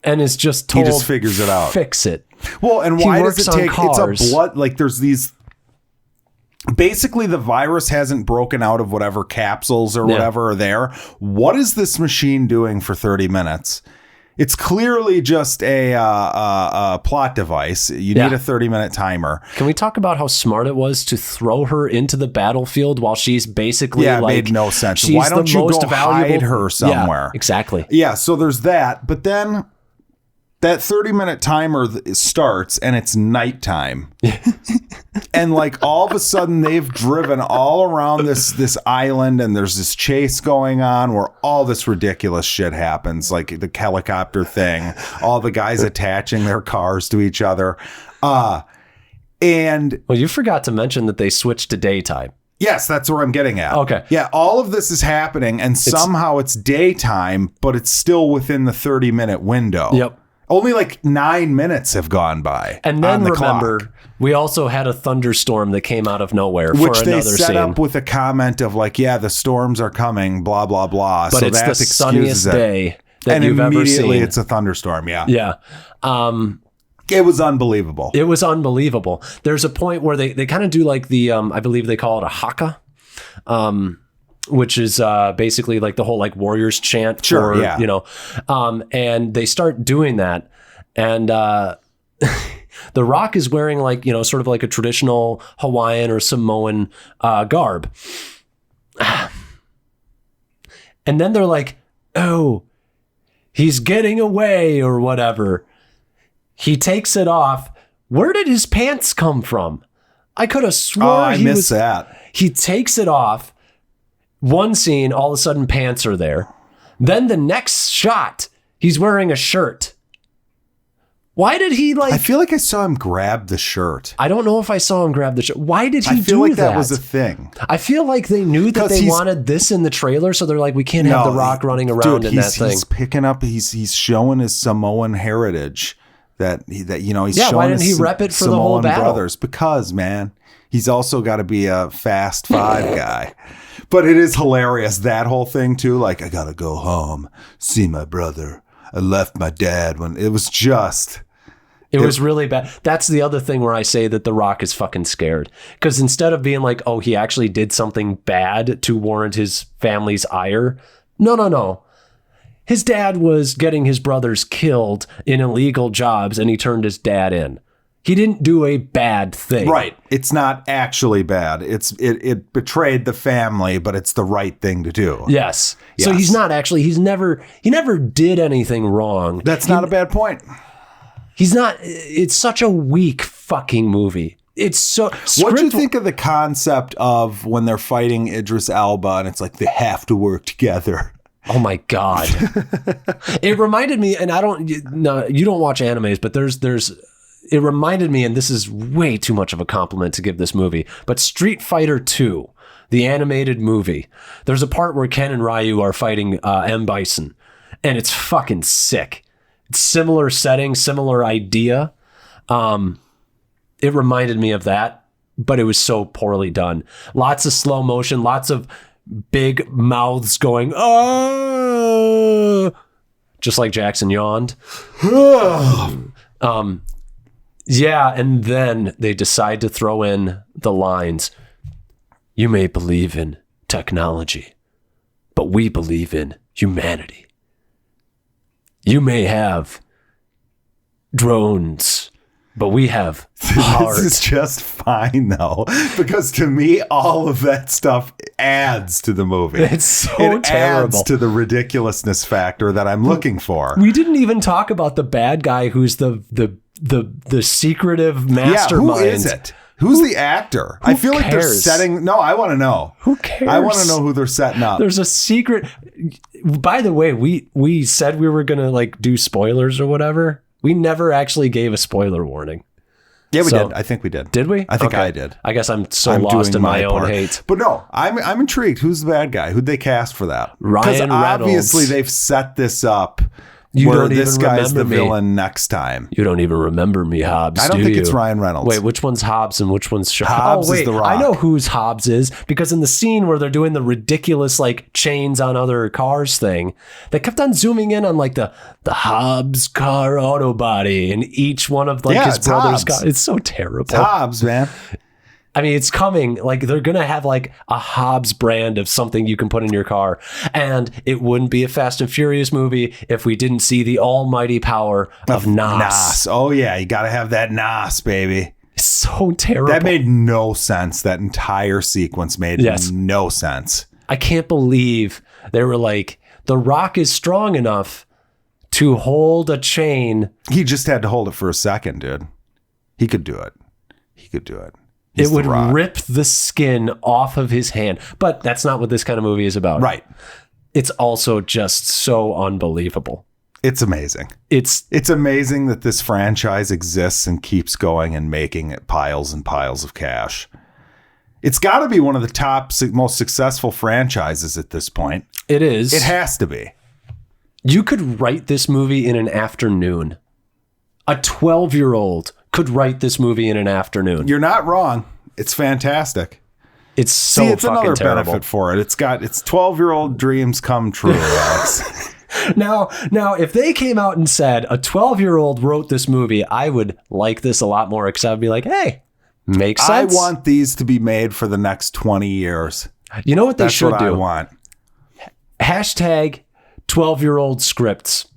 And is just told, he just figures it out. Fix it. Well, and why does it take, it's a blood, like there's these, basically the virus hasn't broken out of whatever capsules or whatever are there. What is this machine doing for 30 minutes? It's clearly just a plot device. You need a 30-minute timer. Can we talk about how smart it was to throw her into the battlefield while she's basically it made no sense. Why don't you go hide her somewhere? Yeah, exactly. Yeah, so there's that. But then that 30-minute timer starts and it's nighttime. And like all of a sudden they've driven all around this island and there's this chase going on where all this ridiculous shit happens, like the helicopter thing, all the guys attaching their cars to each other. And well, you forgot to mention that they switched to daytime. Yes, that's where I'm getting at. Okay. Yeah, all of this is happening and somehow it's daytime, but it's still within the 30-minute window. Yep. Only like 9 minutes have gone by. And then remember, we also had a thunderstorm that came out of nowhere which for another scene. Which they set up with a comment of like, yeah, the storms are coming, blah, blah, blah. But so it's the sunniest day that you've ever seen. And immediately it's a thunderstorm, yeah. Yeah. It was unbelievable. It was unbelievable. There's a point where they kind of do like the, I believe they call it a haka. Which is basically like the whole like Warriors chant. Sure, yeah. You know, and they start doing that. And The Rock is wearing like, you know, sort of like a traditional Hawaiian or Samoan garb. And then they're like, oh, he's getting away or whatever. He takes it off. Where did his pants come from? I could have sworn I missed that. He takes it off. One scene, all of a sudden pants are there. Then the next shot, he's wearing a shirt. Why did he like... I feel like I saw him grab the shirt. I don't know if I saw him grab the shirt. Why did he do that? I feel like that was a thing. I feel like they knew that they wanted this in the trailer, so they're like, we can't have The Rock running around in that thing. He's picking up, he's showing his Samoan heritage. That you know, he's showing why didn't he rep it for Samoan the whole battle? Brothers. Because, man, he's also got to be a Fast Five guy. But it is hilarious, that whole thing, too. Like, I got to go home, see my brother. I left my dad when it was just... It was really bad. That's the other thing where I say that The Rock is fucking scared. Because instead of being like, oh, he actually did something bad to warrant his family's ire. No. His dad was getting his brothers killed in illegal jobs and he turned his dad in. He didn't do a bad thing. Right. It's not actually bad. It betrayed the family, but it's the right thing to do. Yes. So he's not actually, he never did anything wrong. That's not a bad point. He's not, it's such a weak fucking movie. It's so... What do you think of the concept of when they're fighting Idris Elba and it's like they have to work together? Oh my God. It reminded me, and you don't watch animes, but it reminded me, and this is way too much of a compliment to give this movie, but Street Fighter 2, the animated movie, there's a part where Ken and Ryu are fighting M. Bison, and it's fucking sick. It's similar setting, similar idea. It reminded me of that, but it was so poorly done. Lots of slow motion, lots of big mouths going, oh, just like Jackson yawned. Yeah, and then they decide to throw in the lines, you may believe in technology, but we believe in humanity. You may have drones, but we have heart. This is just fine, though, because to me, all of that stuff adds to the movie. It's so terrible. Adds to the ridiculousness factor that I'm looking for. We didn't even talk about the bad guy who's the secretive mastermind. Yeah, who is it? Who's the actor? I feel like they're setting... No, I want to know. Who cares? I want to know who they're setting up. There's a secret... By the way, we said we were going to like do spoilers or whatever. We never actually gave a spoiler warning. Yeah, we did. I think we did. Did we? I think I did. I guess I'm lost in my own hate. But no, I'm intrigued. Who's the bad guy? Who'd they cast for that? Ryan Reynolds. Obviously they've set this up where this guy's the villain next time. You don't even remember me, Hobbs. I don't think it's Ryan Reynolds. Wait, which one's Hobbs and which one's Hobbs is The Rock. I know whose Hobbs is, because in the scene where they're doing the ridiculous like chains on other cars thing, they kept on zooming in on like the Hobbs car auto body and each one of like his brother's cars. It's so terrible. It's Hobbs, man. I mean, it's coming. Like, they're going to have like a Hobbs brand of something you can put in your car. And it wouldn't be a Fast and Furious movie if we didn't see the almighty power of NOS. Oh, yeah. You got to have that NOS, baby. It's so terrible. That made no sense. That entire sequence made no sense. I can't believe they were like, The Rock is strong enough to hold a chain. He just had to hold it for a second, dude. He could do it. It would rip the skin off of his hand. But that's not what this kind of movie is about. Right. It's also just so unbelievable. It's amazing. It's amazing that this franchise exists and keeps going and making it piles and piles of cash. It's got to be one of the top, most successful franchises at this point. It is. It has to be. You could write this movie in an afternoon. A 12-year-old could write this movie in an afternoon. You're not wrong. It's fantastic. It's so it's fucking another terrible. benefit for it. It's 12-year-old dreams come true, Alex. Now, if they came out and said a 12-year-old wrote this movie, I would like this a lot more, because I'd be like, hey, makes sense. I want these to be made for the next 20 years. You know what they should do? That's what I want. Hashtag 12-year-old scripts.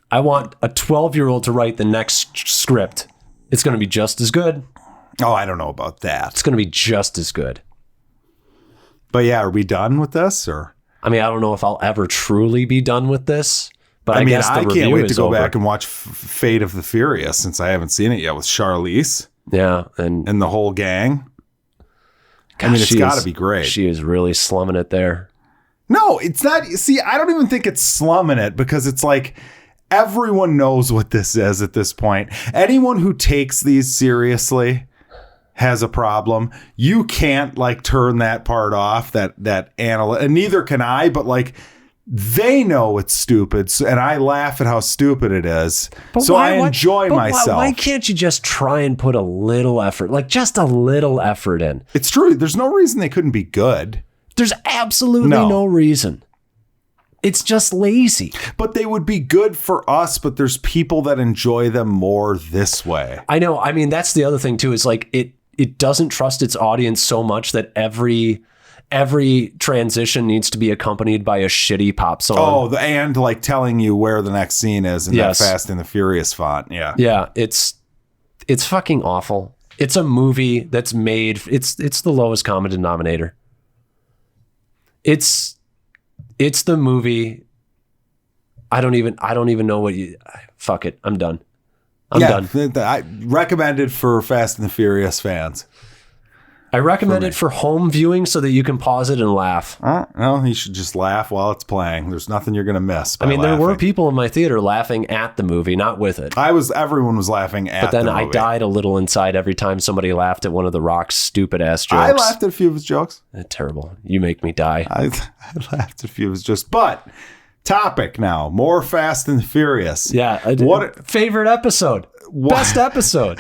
I want a 12-year-old to write the next script. It's going to be just as good. Oh, I don't know about that. It's going to be just as good. But yeah, are we done with this? Or I mean, I don't know if I'll ever truly be done with this. But I guess I the can't wait to go over. back and watch Fate of the Furious, since I haven't seen it yet, with Charlize. Yeah, and the whole gang. Gosh, I mean, it's got to be great. She is really slumming it there. No, it's not. See, I don't even think it's slumming it, because it's like everyone knows what this is at this point. Anyone who takes these seriously has a problem. You can't like turn that part off, that and neither can I, but like they know it's stupid, and I laugh at how stupid it is. But so I enjoy myself. Why can't you just try and put a little effort, like just a little effort in? It's true. There's no reason they couldn't be good. There's absolutely no reason. It's just lazy. But they would be good for us, but there's people that enjoy them more this way. I know. I mean, that's the other thing too, is like it doesn't trust its audience so much that every transition needs to be accompanied by a shitty pop song. Oh, and like telling you where the next scene is in that Fast and the Furious font. Yeah. Yeah, it's fucking awful. It's a movie that's made, it's the lowest common denominator. It's the movie. I don't even know what you, fuck it. I'm done. I'm done. I recommend it for Fast and the Furious fans. I recommend it for home viewing so that you can pause it and laugh. No, you should just laugh while it's playing. There's nothing you're going to miss. I mean, there were people in my theater laughing at the movie, not with it. Everyone was laughing at the movie. But then I died a little inside every time somebody laughed at one of The Rock's stupid ass jokes. I laughed at a few of his jokes. Terrible. You make me die. I laughed at a few of his jokes. But topic now, more Fast and the Furious. Yeah. Favorite episode. Best episode.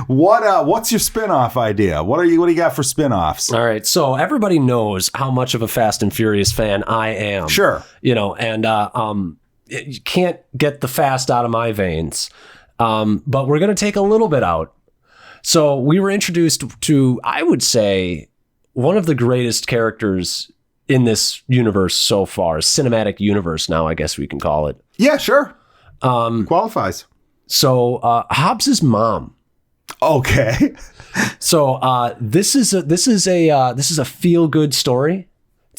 What's your spin-off idea? What do you got for spin-offs? All right. So everybody knows how much of a Fast and Furious fan I am. Sure. You know, and you can't get the fast out of my veins. But we're going to take a little bit out. So we were introduced to, I would say, one of the greatest characters in this universe so far, cinematic universe now, I guess we can call it. Yeah, sure. Qualifies. So Hobbs's mom. Okay. So this is a feel good story.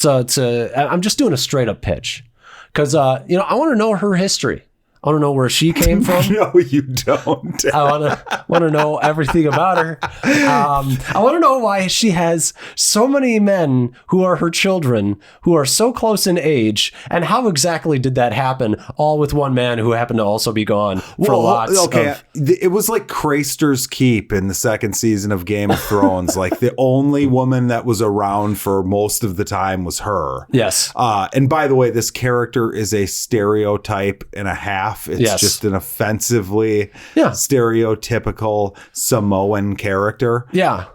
I'm just doing a straight up pitch, because I want to know her history. I want to know where she came from. No, you don't. I want to know everything about her. I want to know why she has so many men who are her children, who are so close in age, and how exactly did that happen, all with one man who happened to also be gone for lots of... It was like Craster's Keep in the second season of Game of Thrones. Like, the only woman that was around for most of the time was her. Yes. And by the way, this character is a stereotype and a half. It's just an offensively stereotypical Samoan character. Yeah.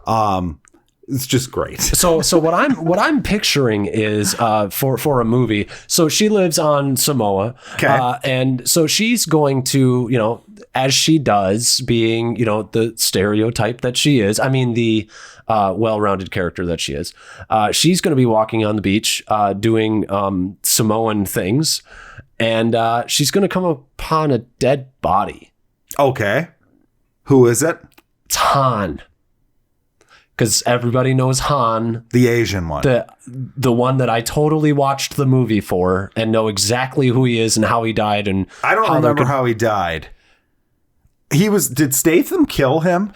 It's just great. So what I'm picturing is for a movie. So she lives on Samoa. Okay. And so she's going to, as she does, being, the stereotype that she is. I mean, the well-rounded character that she is. She's going to be walking on the beach, doing Samoan things, and she's going to come upon a dead body. Okay. Who is it? It's Han. Because everybody knows Han. The Asian one. The one that I totally watched the movie for and know exactly who he is and how he died. And I don't remember how he died. Did Statham kill him?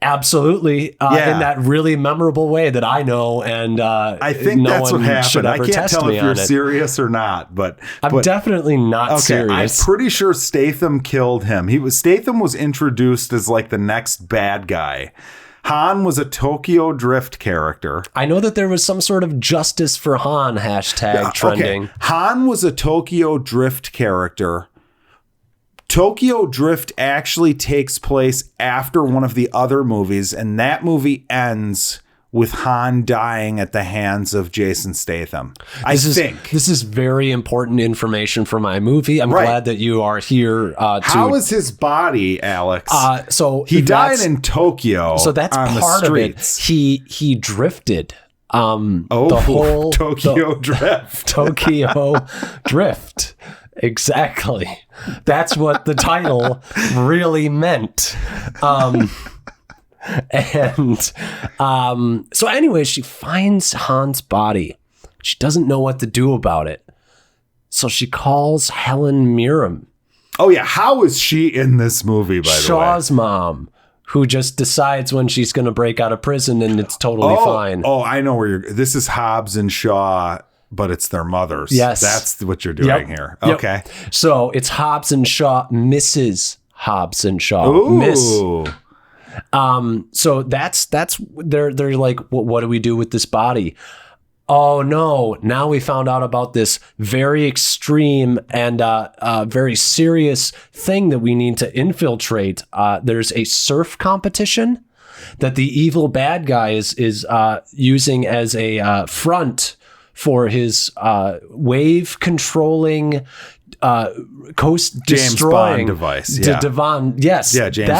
Absolutely. In that really memorable way that I know. And I think that's what happened. I can't tell if you're serious or not, but I'm definitely not serious. I'm pretty sure Statham killed him. Statham was introduced as like the next bad guy. Han was a Tokyo Drift character. I know that there was some sort of justice for Han hashtag trending. Okay. Han was a Tokyo Drift character. Tokyo Drift actually takes place after one of the other movies, and that movie ends with Han dying at the hands of Jason Statham. This is very important information for my movie. I'm glad that you are here. How is his body, Alex? So he died in Tokyo. So that's part of it. He drifted. The whole Tokyo Drift. Tokyo Drift. Exactly. That's what the title really meant. So anyway, she finds Han's body. She doesn't know what to do about it. So she calls Helen Mirren. Oh, yeah. How is she in this movie, by the way? Shaw's mom, who just decides when she's going to break out of prison and it's totally fine. Oh, I know where this is Hobbs and Shaw, but it's their mothers. Yes. That's what you're doing here. Okay. Yep. So it's Hobbs and Shaw, Mrs. Hobbs and Shaw. Ooh. Miss. So that's they're like, what do we do with this body? Oh no, now we found out about this very extreme and very serious thing that we need to infiltrate. There's a surf competition that the evil bad guy is using as a front for his wave controlling coast James destroying Bond device. James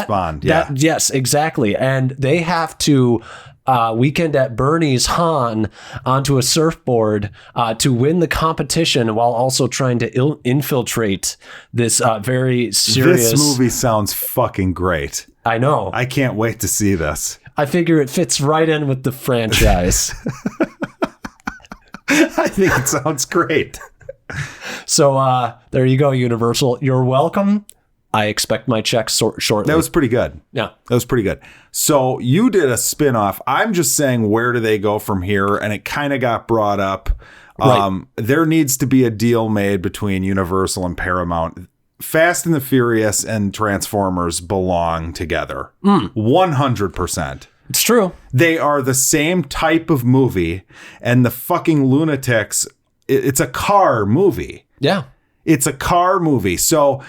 Bond. Yes, exactly. And they have to Weekend at Bernie's Han onto a surfboard to win the competition while also trying to infiltrate this very serious. This movie sounds fucking great. I know. I can't wait to see this. I figure it fits right in with the franchise. I think it sounds great. So there you go, Universal. You're welcome. I expect my check shortly. That was pretty good. Yeah. That was pretty good. So you did a spinoff. I'm just saying, where do they go from here? And it kind of got brought up. Right. There needs to be a deal made between Universal and Paramount. Fast and the Furious and Transformers belong together. 100%. It's true. They are the same type of movie, and the fucking lunatics, it's a car movie. Yeah. It's a car movie. So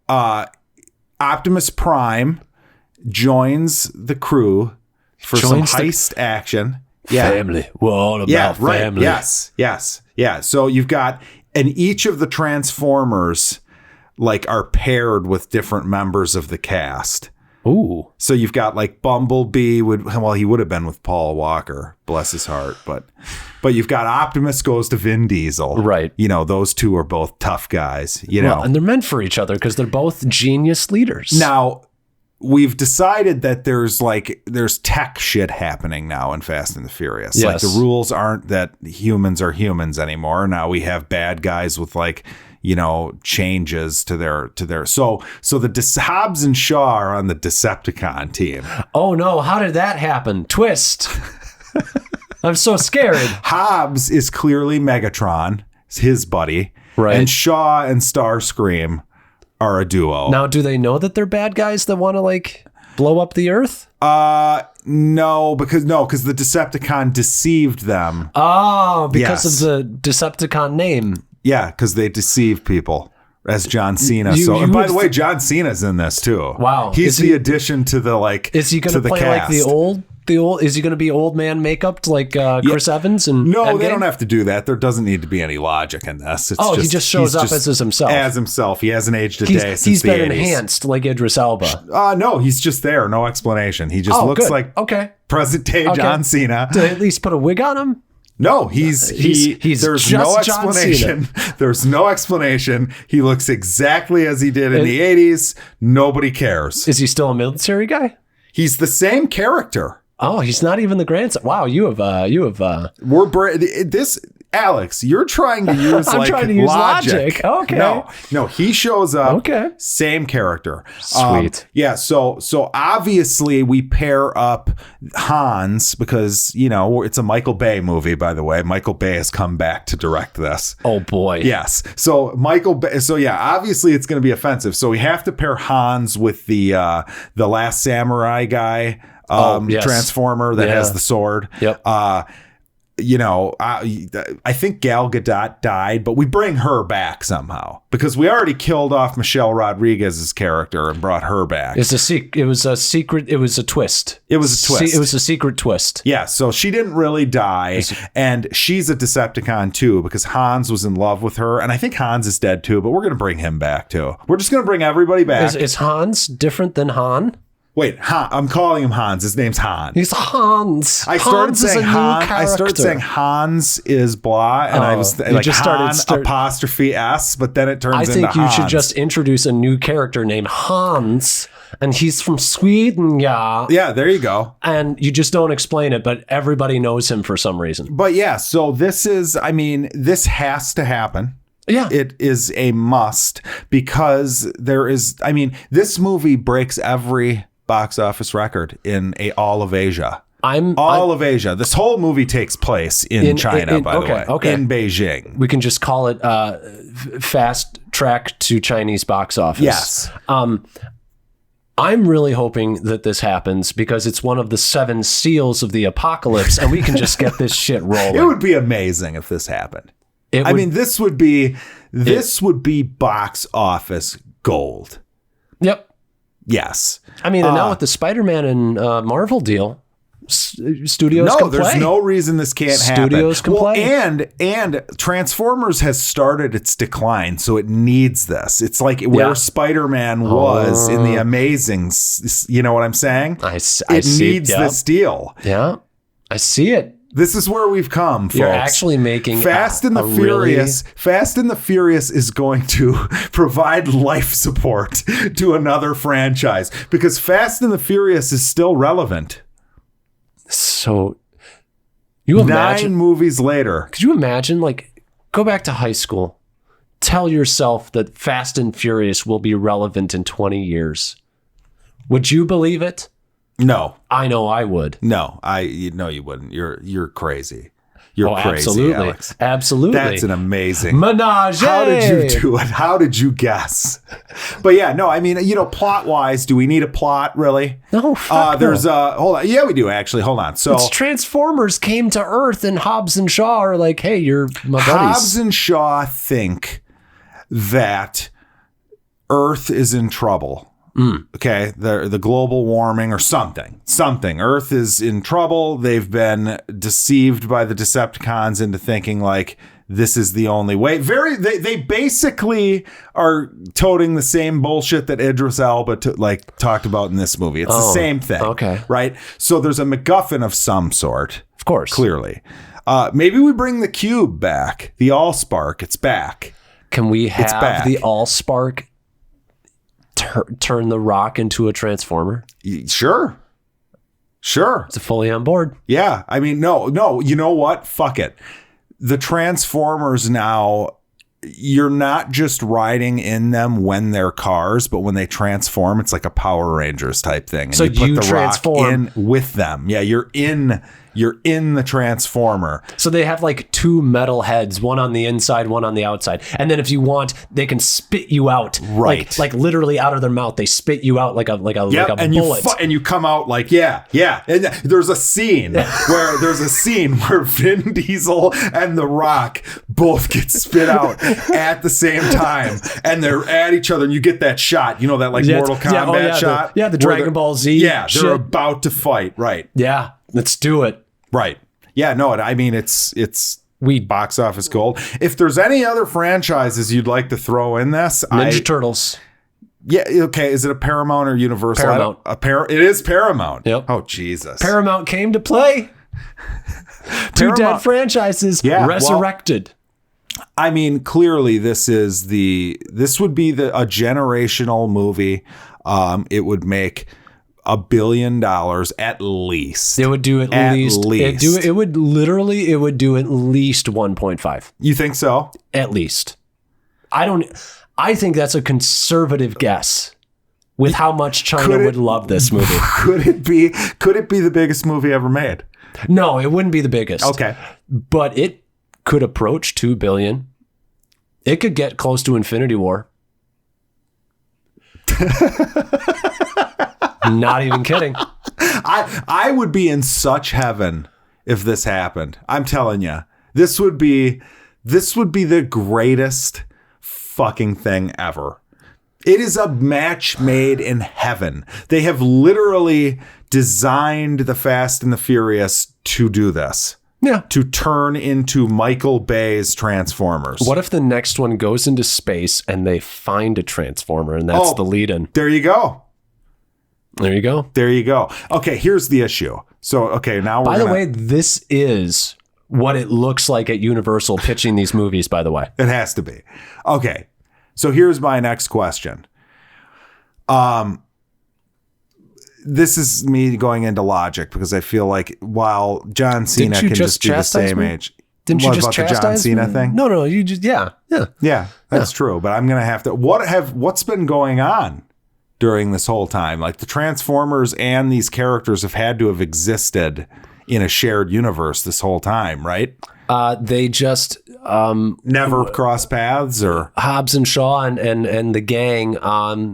Optimus Prime joins the crew for some heist action. Yeah. Family. We're all about family. Yes. Yeah. So you've got, and each of the Transformers like are paired with different members of the cast. Ooh. So you've got like Bumblebee he would have been with Paul Walker, bless his heart, but you've got Optimus goes to Vin Diesel. Right. You know, those two are both tough guys, know. And they're meant for each other because they're both genius leaders. Now, we've decided that there's tech shit happening now in Fast and the Furious. Yes. Like the rules aren't that humans are humans anymore. Now we have bad guys with like, changes to their so the Hobbs and Shaw are on the Decepticon team. Oh no, how did that happen? Twist. I'm so scared. Hobbs is clearly Megatron, it's his buddy. Right. And Shaw and Starscream are a duo. Now, do they know that they're bad guys that want to like blow up the Earth? No, because the Decepticon deceived them. Oh, because of the Decepticon name. Yeah, because they deceive people as John Cena. And by the way, John Cena's in this too. Wow. He's the addition to the like. Is he going to play cast. like the old Is he going to be old man makeup like Chris Evans? And no, Endgame? They don't have to do that. There doesn't need to be any logic in this. He just shows up as himself. As himself. He hasn't aged a day since he's the been 80s. Enhanced like Idris Elba. No, he's just there. No explanation. He just looks like present day John Cena. Did they at least put a wig on him? No, he's there's no explanation. There's no explanation. He looks exactly as he did in the 80s. Nobody cares. Is he still a military guy? He's the same character. Oh, he's not even the grandson. Wow, you have this Alex, you're trying to use I'm trying to use logic. Okay. No, he shows up. Okay. Same character. Sweet. So obviously we pair up Hans because, it's a Michael Bay movie, by the way. Michael Bay has come back to direct this. Oh boy. Yes. So Michael Bay, obviously it's going to be offensive. So we have to pair Hans with the Last Samurai guy. Yes. Transformer that has the sword. Yep. I think Gal Gadot died, but we bring her back somehow because we already killed off Michelle Rodriguez's character and brought her back. It was a secret. It was a twist. It was a twist. It was a secret twist. Yeah. So she didn't really die, and she's a Decepticon too because Hans was in love with her, and I think Hans is dead too. But we're gonna bring him back too. We're just gonna bring everybody back. Is Hans different than Han? Wait, I'm calling him Hans. His name's Han. He's Hans. I started saying Hans is blah, and I was like Han apostrophe S, but then it turns into Hans. I think you should just introduce a new character named Hans, and he's from Sweden, yeah. Yeah, there you go. And you just don't explain it, but everybody knows him for some reason. But yeah, so this has to happen. Yeah. It is a must because this movie breaks every box office record in all of Asia. All of Asia. This whole movie takes place in China, by the way. Okay. In Beijing. We can just call it fast track to Chinese box office. Yes. I'm really hoping that this happens because it's one of the 7 seals of the apocalypse, and we can just get this shit rolling. It would be amazing if this happened. This would be box office gold. Yep. Yes. And now with the Spider-Man and Marvel deal, studios can play. There's no reason this can't happen. Studios can play. And Transformers has started its decline, so it needs this. It's like where Spider-Man was in the Amazings. You know what I'm saying? It needs this deal. Yeah, I see it. This is where we've come, folks. You're actually making Fast and the Furious is going to provide life support to another franchise because Fast and the Furious is still relevant. So you imagine 9 movies later. Could you imagine, go back to high school, tell yourself that Fast and Furious will be relevant in 20 years. Would you believe it? No. I know I would. No, you wouldn't. You're crazy. You're crazy, absolutely. Alex. Absolutely. That's an amazing menage. How did you do it? How did you guess? But yeah, no, plot wise, do we need a plot really? No. There's hold on. Yeah, we do actually. Hold on. So it's Transformers came to Earth and Hobbs and Shaw are like, hey, you're my buddies. Hobbs and Shaw think that Earth is in trouble. Okay, the global warming or something. Earth is in trouble. They've been deceived by the Decepticons into thinking this is the only way. They basically are toting the same bullshit that Idris Elba talked about in this movie. It's the same thing. Okay, right? So there's a MacGuffin of some sort. Of course, clearly. Maybe we bring the cube back. The Allspark. It's back. Can we have the Allspark turn the Rock into a Transformer? Sure. It's fully on board. Yeah. No. You know what? Fuck it. The Transformers now, you're not just riding in them when they're cars, but when they transform, it's like a Power Rangers type thing. And so you put you the transform Rock in with them. Yeah. You're in You're in the Transformer. So they have like two metal heads, one on the inside, one on the outside. And then if you want, they can spit you out. Right. Like literally out of their mouth. They spit you out like a and bullet. And you come out like, yeah. And there's a scene where Vin Diesel and The Rock both get spit out at the same time. And they're at each other. And you get that shot. You know, that like Mortal Kombat shot? The Dragon Ball Z. Yeah, they're about to fight. Right. Yeah. Let's do it. Right. Yeah, no, I mean, it's box office gold. If there's any other franchises you'd like to throw in this, Ninja Turtles. Yeah, okay. Is it a Paramount or Universal? Paramount. It is Paramount. Yep. Oh, Jesus. Paramount came to play. Two dead franchises resurrected. Well, I mean, clearly this would be a generational movie. It would make $1 billion at least. It would do at least. It would do at least 1.5. You think so? At least. I think that's a conservative guess with how much China would love this movie. Could it be the biggest movie ever made? No, it wouldn't be the biggest. Okay. But it could approach 2 billion. It could get close to Infinity War. Not even kidding. I would be in such heaven if this happened. I'm telling you, this would be the greatest fucking thing ever. It is a match made in heaven. They have literally designed the Fast and the Furious to do this. Yeah. To turn into Michael Bay's Transformers. What if the next one goes into space and they find a Transformer and that's the lead-in? There you go. There you go. There you go. Okay, here's the issue. So, okay, now By the way, this is what it looks like at Universal pitching these movies, by the way. It has to be. Okay, so here's my next question. This is me going into logic because I feel like while John Cena can just be the same age. Didn't you just chastise the John Cena thing? No, you just, yeah, that's true. But I'm going to have to, what's been going on during this whole time? Like the Transformers and these characters have had to have existed in a shared universe this whole time, right? They just never crossed paths, or Hobbs and Shaw and the gang.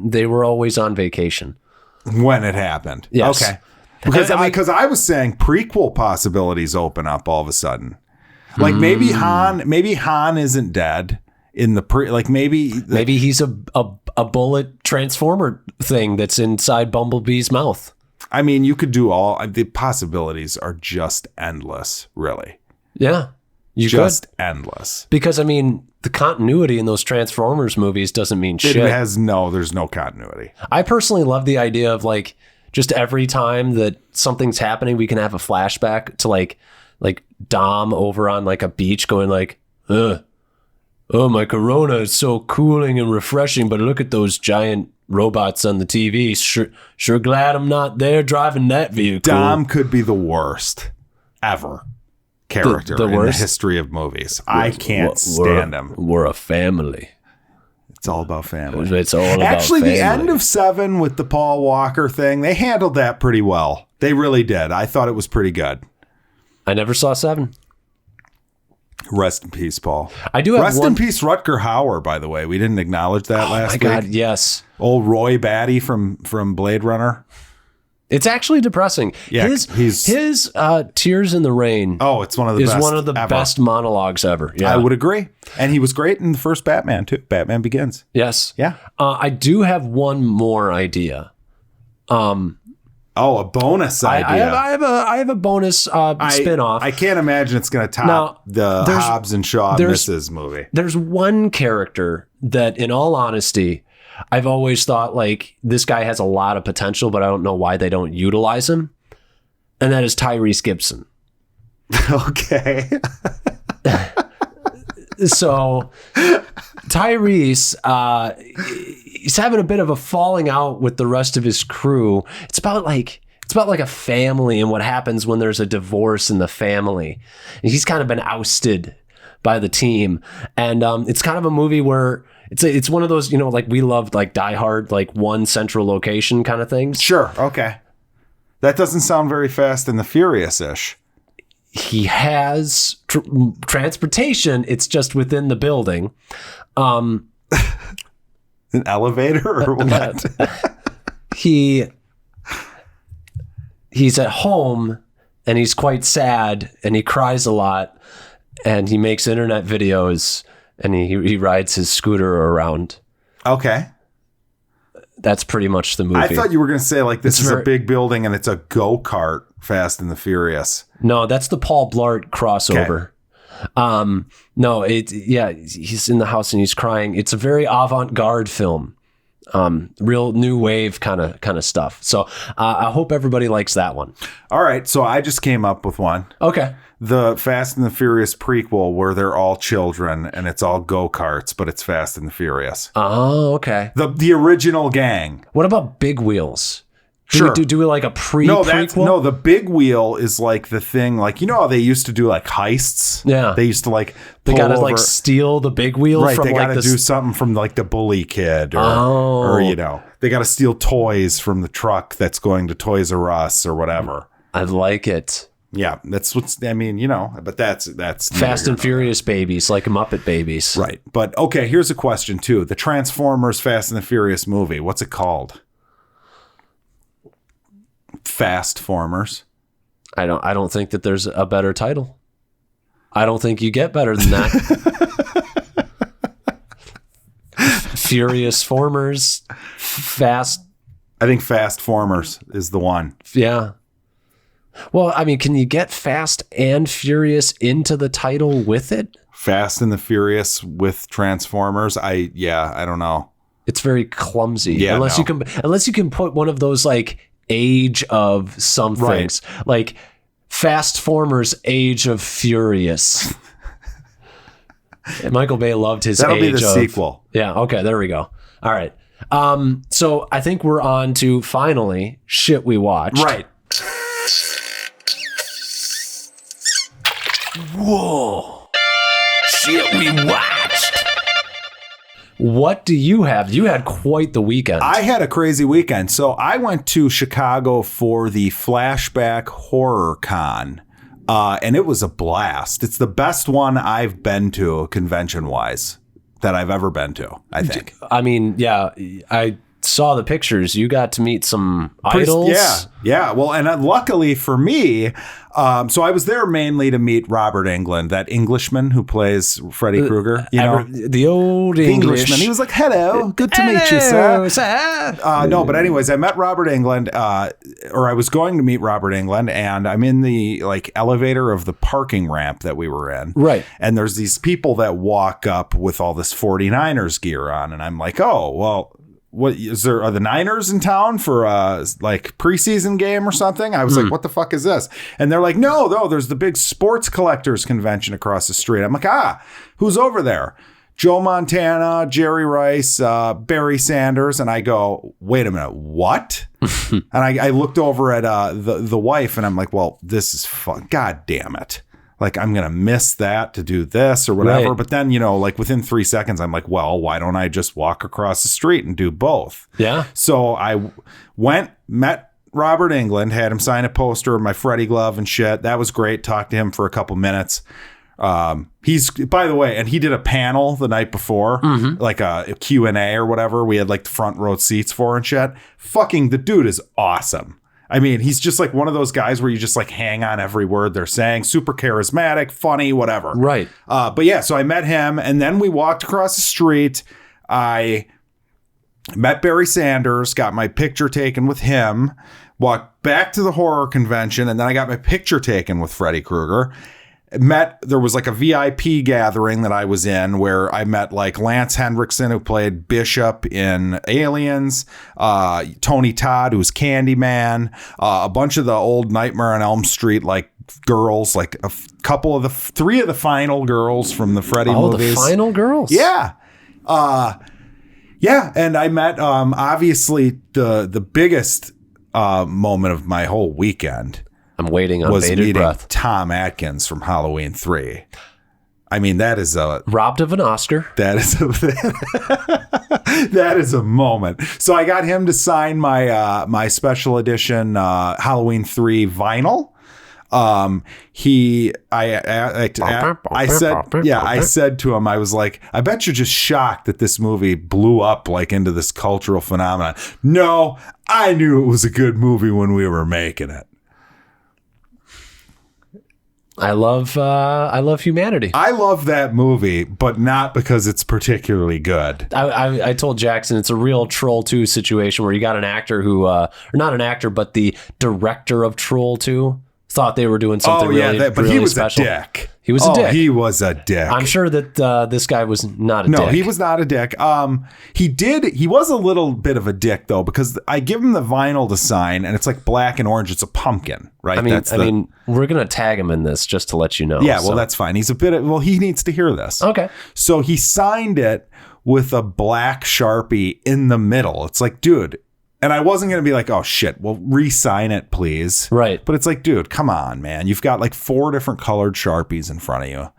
They were always on vacation when it happened. Yes. Okay. Because I was saying prequel possibilities open up all of a sudden. Like maybe Han isn't dead in the maybe he's a bullet transformer thing that's inside Bumblebee's mouth. I mean, you could do the possibilities are just endless, really. Yeah. Endless. Because I mean, the continuity in those Transformers movies doesn't mean shit. There's no continuity. I personally love the idea of like just every time that something's happening, we can have a flashback to like Dom over on like a beach going like, oh, my Corona is so cooling and refreshing, but look at those giant robots on the TV. Sure glad I'm not there driving that vehicle. Dom could be the worst ever character in the history of movies. I can't stand him. We're a family. It's all about family. It's all about Actually, family. The end of 7 with the Paul Walker thing, they handled that pretty well. They really did. I thought it was pretty good. I never saw 7. Rest in peace, Paul. I do have Rest in peace, Rutger Hauer, by the way. We didn't acknowledge that last week. Oh, my God, yes. Old Roy Batty from Blade Runner. It's actually depressing. Yeah, his Tears in the Rain. Oh, it's one of the best monologues ever. Yeah, I would agree. And he was great in the first Batman too. Batman Begins. Yes. Yeah. I do have one more idea. A bonus idea. I have a bonus spin-off. I can't imagine it's going to top the Hobbs and Shaw Mrs. movie. There's one character that, in all honesty, I've always thought like this guy has a lot of potential, but I don't know why they don't utilize him. And that is Tyrese Gibson. Okay. So Tyrese, he's having a bit of a falling out with the rest of his crew. It's about like a family and what happens when there's a divorce in the family. And he's kind of been ousted by the team. And it's kind of a movie where it's one of those, like we loved like Die Hard, like one central location kind of things. Sure. Okay. That doesn't sound very Fast and the Furious-ish. he has transportation. It's just within the building. An elevator or what? He's at home and he's quite sad and he cries a lot and he makes internet videos and he rides his scooter around. Okay. That's pretty much the movie. I thought you were going to say like this is a big building and it's a go-kart Fast and the Furious. No, that's the Paul Blart crossover. Okay. No, he's in the house and he's crying. It's a very avant-garde film. Real new wave kind of stuff. So I hope everybody likes that one. All right. So I just came up with one. Okay. The Fast and the Furious prequel where they're all children and it's all go-karts, but it's Fast and the Furious. Oh, okay. The original gang. What about Big Wheels? Sure. Do we like a prequel? No, the Big Wheel is like the thing, like, you know how they used to do like heists? Yeah. They used to like they gotta over. Like steal the Big Wheel right, from they like gotta do something from like the Bully Kid or you know, they gotta steal toys from the truck that's going to Toys R Us or whatever. I like it. Yeah, that's what's, I mean, you know, but that's Fast and Furious babies, like Muppet babies. Right. But okay, here's a question too. The Transformers Fast and the Furious movie, what's it called? Fast Formers. I don't think that there's a better title. I don't think you get better than that. Furious Formers, Fast. I think Fast Formers is the one. Yeah. Well, I mean, can you get Fast and Furious into the title with it? Fast and the Furious with Transformers. I don't know. It's very clumsy. Yeah, unless you can put one of those like Age of somethings, right. Like Fast Formers Age of Furious. And Michael Bay loved his That'll Age be the of sequel. Yeah, okay, there we go. All right. So I think we're on to finally shit we watched. Right. Whoa. Shit we watched. What do you have? You had quite the weekend. I had a crazy weekend. So I went to Chicago for the Flashback Horror Con, and it was a blast. It's the best one I've been to convention-wise that I've ever been to, I think. I mean, yeah, I saw the pictures. You got to meet some idols. Yeah. Well, and luckily for me, so I was there mainly to meet Robert Englund, that Englishman who plays Freddy Krueger. You know, the old Englishman. He was like, "Hello, good to meet you, sir." No, but anyways, I met Robert Englund, or I was going to meet Robert Englund, and I'm in the like elevator of the parking ramp that we were in. Right. And there's these people that walk up with all this 49ers gear on, and I'm like, "Oh, well, what is there? Are the Niners in town for like preseason game or something?" I was like, "What the fuck is this?" And they're like, no, there's the big sports collectors convention across the street. I'm like, who's over there? Joe Montana, Jerry Rice, Barry Sanders. And I go, wait a minute, what? And I looked over at the wife and I'm like, well, this is fun. God damn it. Like, I'm going to miss that to do this or whatever. Right. But then, you know, like within 3 seconds, I'm like, well, why don't I just walk across the street and do both? Yeah. So I went, met Robert Englund, had him sign a poster of my Freddy glove and shit. That was great. Talked to him for a couple minutes. He's, by the way, and he did a panel the night before, like a Q&A or whatever. We had like the front row seats for and shit. Fucking the dude is awesome. I mean, he's just like one of those guys where you just like hang on every word they're saying. Super charismatic, funny, whatever. Right. But yeah, so I met him and then we walked across the street. I met Barry Sanders, got my picture taken with him, walked back to the horror convention, and then I got my picture taken with Freddy Krueger. There was like a VIP gathering that I was in where I met like Lance Henriksen, who played Bishop in Aliens, Tony Todd, who's Candyman, a bunch of the old Nightmare on Elm Street like girls, like a couple of three of the final girls from the Freddy movies. The final girls? Yeah. Yeah, and I met obviously the biggest moment of my whole weekend. I'm waiting on bated meeting breath. Tom Atkins from Halloween 3. I mean, that is robbed of an Oscar. That is a moment. So I got him to sign my special edition Halloween 3 vinyl. I said to him, I was like, I bet you're just shocked that this movie blew up like into this cultural phenomenon. No, I knew it was a good movie when we were making it. I love Humanity. I love that movie, but not because it's particularly good. I told Jackson it's a real Troll 2 situation where you got an actor who, or not an actor, but the director of Troll 2 thought they were doing something but really he was special. A dick. He was a dick. He was a dick. I'm sure that this guy was not a dick. No, he was not a dick. He was a little bit of a dick though, because I give him the vinyl to sign and it's like black and orange. It's a pumpkin, right? I mean, we're going to tag him in this just to let you know. Yeah, well, that's fine. He's he needs to hear this. Okay. So he signed it with a black Sharpie in the middle. It's like, dude. And I wasn't going to be like, oh, shit, well, re-sign it, please. Right. But it's like, dude, come on, man. You've got like 4 different colored Sharpies in front of you.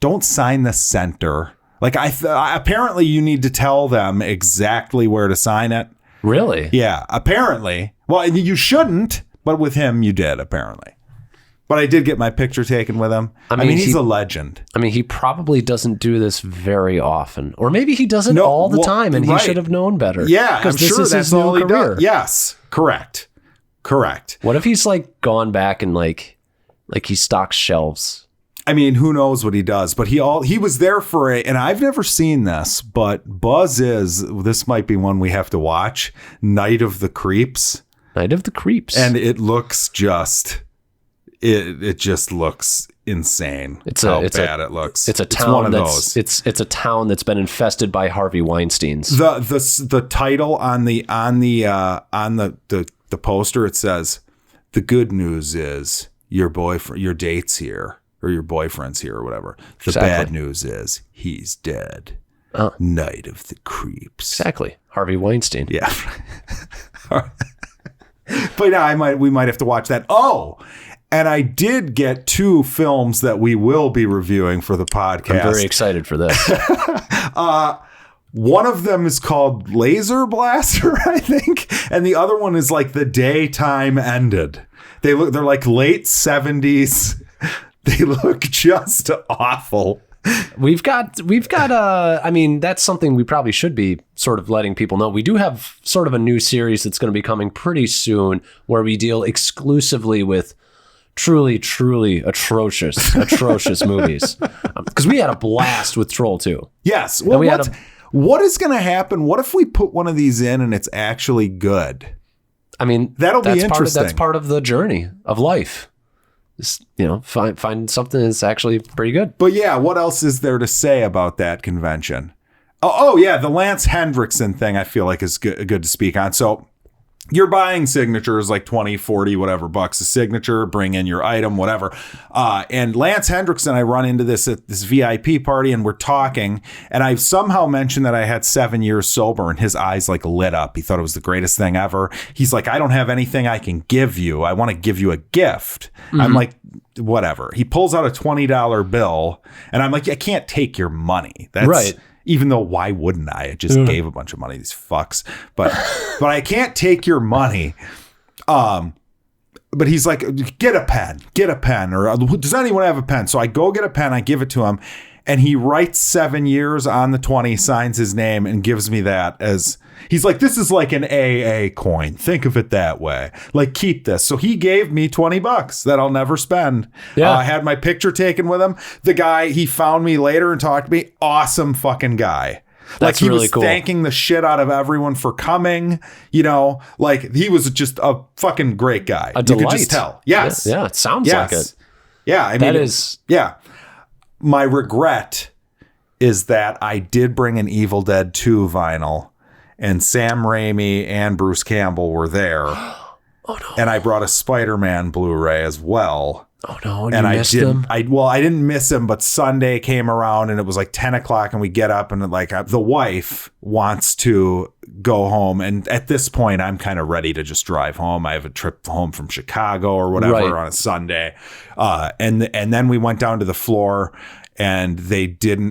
Don't sign the center. Like, apparently you need to tell them exactly where to sign it. Really? Yeah, apparently. Well, you shouldn't, but with him, you did, apparently. But I did get my picture taken with him. I mean, he's a legend. I mean, he probably doesn't do this very often. Or maybe he does it all the time, and he should have known better. Yeah, I'm sure that's all he does. Yes, correct. What if he's like gone back and like he stocks shelves? I mean, who knows what he does? But he was there for and I've never seen this, but this might be one we have to watch. Night of the Creeps. Night of the Creeps. And it looks just... It just looks insane. It looks. It's a town. One of those. It's a town that's been infested by Harvey Weinsteins. The title on the poster, it says, "The good news is your date's here or your boyfriend's here or whatever. The bad news is he's dead." Oh. Night of the Creeps. Exactly. Harvey Weinstein. Yeah. But now we might have to watch that. Oh. And I did get 2 films that we will be reviewing for the podcast. I'm very excited for this. One of them is called Laser Blaster, I think. And the other one is like The Day Time Ended. They're like late 70s. They look just awful. We've got I mean, that's something we probably should be sort of letting people know. We do have sort of a new series that's going to be coming pretty soon where we deal exclusively with truly atrocious movies, because we had a blast with Troll 2. Yes. Well, what is going to happen? What if we put one of these in and it's actually good? I mean, that'll be interesting. That's part of the journey of life. Just, find something that's actually pretty good. But yeah, what else is there to say about that convention? Oh yeah, the Lance Hendrickson thing I feel like is good to speak on. So you're buying signatures like 20, 40, whatever bucks a signature, bring in your item, whatever. And Lance Hendrickson, I run into this at this VIP party and we're talking, and I somehow mentioned that I had 7 years sober, and his eyes like lit up. He thought it was the greatest thing ever. He's like, I don't have anything I can give you. I want to give you a gift. Mm-hmm. I'm like, whatever. He pulls out a $20 bill and I'm like, I can't take your money. That's right. Even though, why wouldn't I? I just gave a bunch of money to these fucks. But I can't take your money. But he's like, get a pen. Or does anyone have a pen? So I go get a pen. I give it to him. And he writes 7 years on the 20, signs his name, and gives me that as... He's like, this is like an AA coin. Think of it that way. Like, keep this. So he gave me $20 that I'll never spend. Yeah. I had my picture taken with him. The guy, he found me later and talked to me. Awesome fucking guy. That's he really was cool. Thanking the shit out of everyone for coming. Like he was just a fucking great guy. A delight. You could just tell. Yes. Yeah, it sounds like it. Yeah, I mean, yeah. My regret is that I did bring an Evil Dead 2 vinyl, and Sam Raimi and Bruce Campbell were there. Oh no! And I brought a Spider-Man Blu-ray as well. Oh no! And you missed him? I didn't miss him, but Sunday came around and it was like 10 o'clock, and we get up and the wife wants to go home, and at this point I'm kind of ready to just drive home. I have a trip home from Chicago or whatever on a Sunday, and then we went down to the floor, and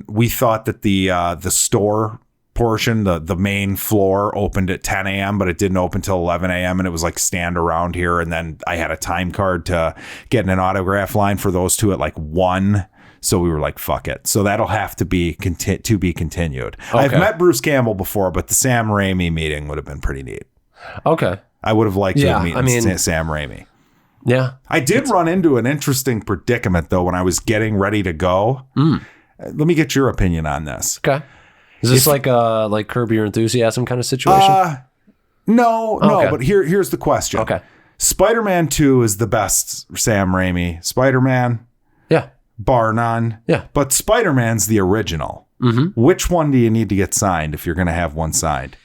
we thought that the store portion, the main floor opened at 10 a.m., but it didn't open till 11 a.m. And it was like stand around here. And then I had a time card to get in an autograph line for those two at like 1. So we were like, fuck it. So that'll have to be continued. Okay. I've met Bruce Campbell before, but the Sam Raimi meeting would have been pretty neat. Okay. I would have liked to have met Sam Raimi. Yeah. I did run into an interesting predicament, though, when I was getting ready to go. Let me get your opinion on this. Okay. Is this like Curb Your Enthusiasm kind of situation? No, but here's the question. Okay. Spider-Man 2 is the best Sam Raimi Spider-Man. Yeah. Bar none. Yeah. But Spider-Man's the original. Mm-hmm. Which one do you need to get signed if you're going to have one signed?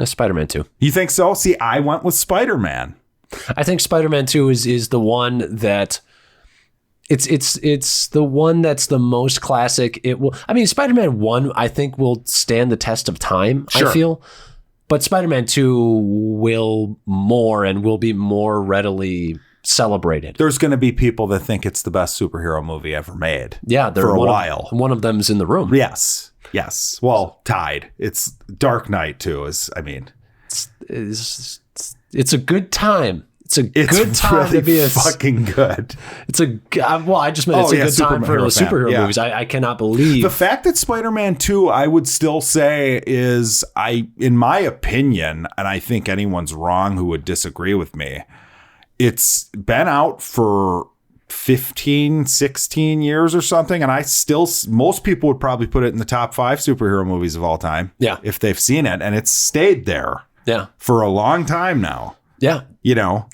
Spider-Man 2. You think so? See, I went with Spider-Man. I think Spider-Man 2 is the one that it's the one that's the most classic. It will. I mean, Spider-Man 1 I think will stand the test of time. Sure. I feel, but Spider-Man 2 will be more readily celebrated. There's going to be people that think it's the best superhero movie ever made. Yeah, for a while. One of them's in the room. Yes. Well, tied. It's Dark Knight too. It's a good time. It's good time really to be fucking good. It's a good time for the superhero movies. I cannot believe the fact that Spider-Man 2, I would still say is, in my opinion, and I think anyone's wrong who would disagree with me, it's been out for 15, 16 years or something, and most people would probably put it in the top 5 superhero movies of all time. Yeah, if they've seen it, and it's stayed there. Yeah, for a long time now. Yeah,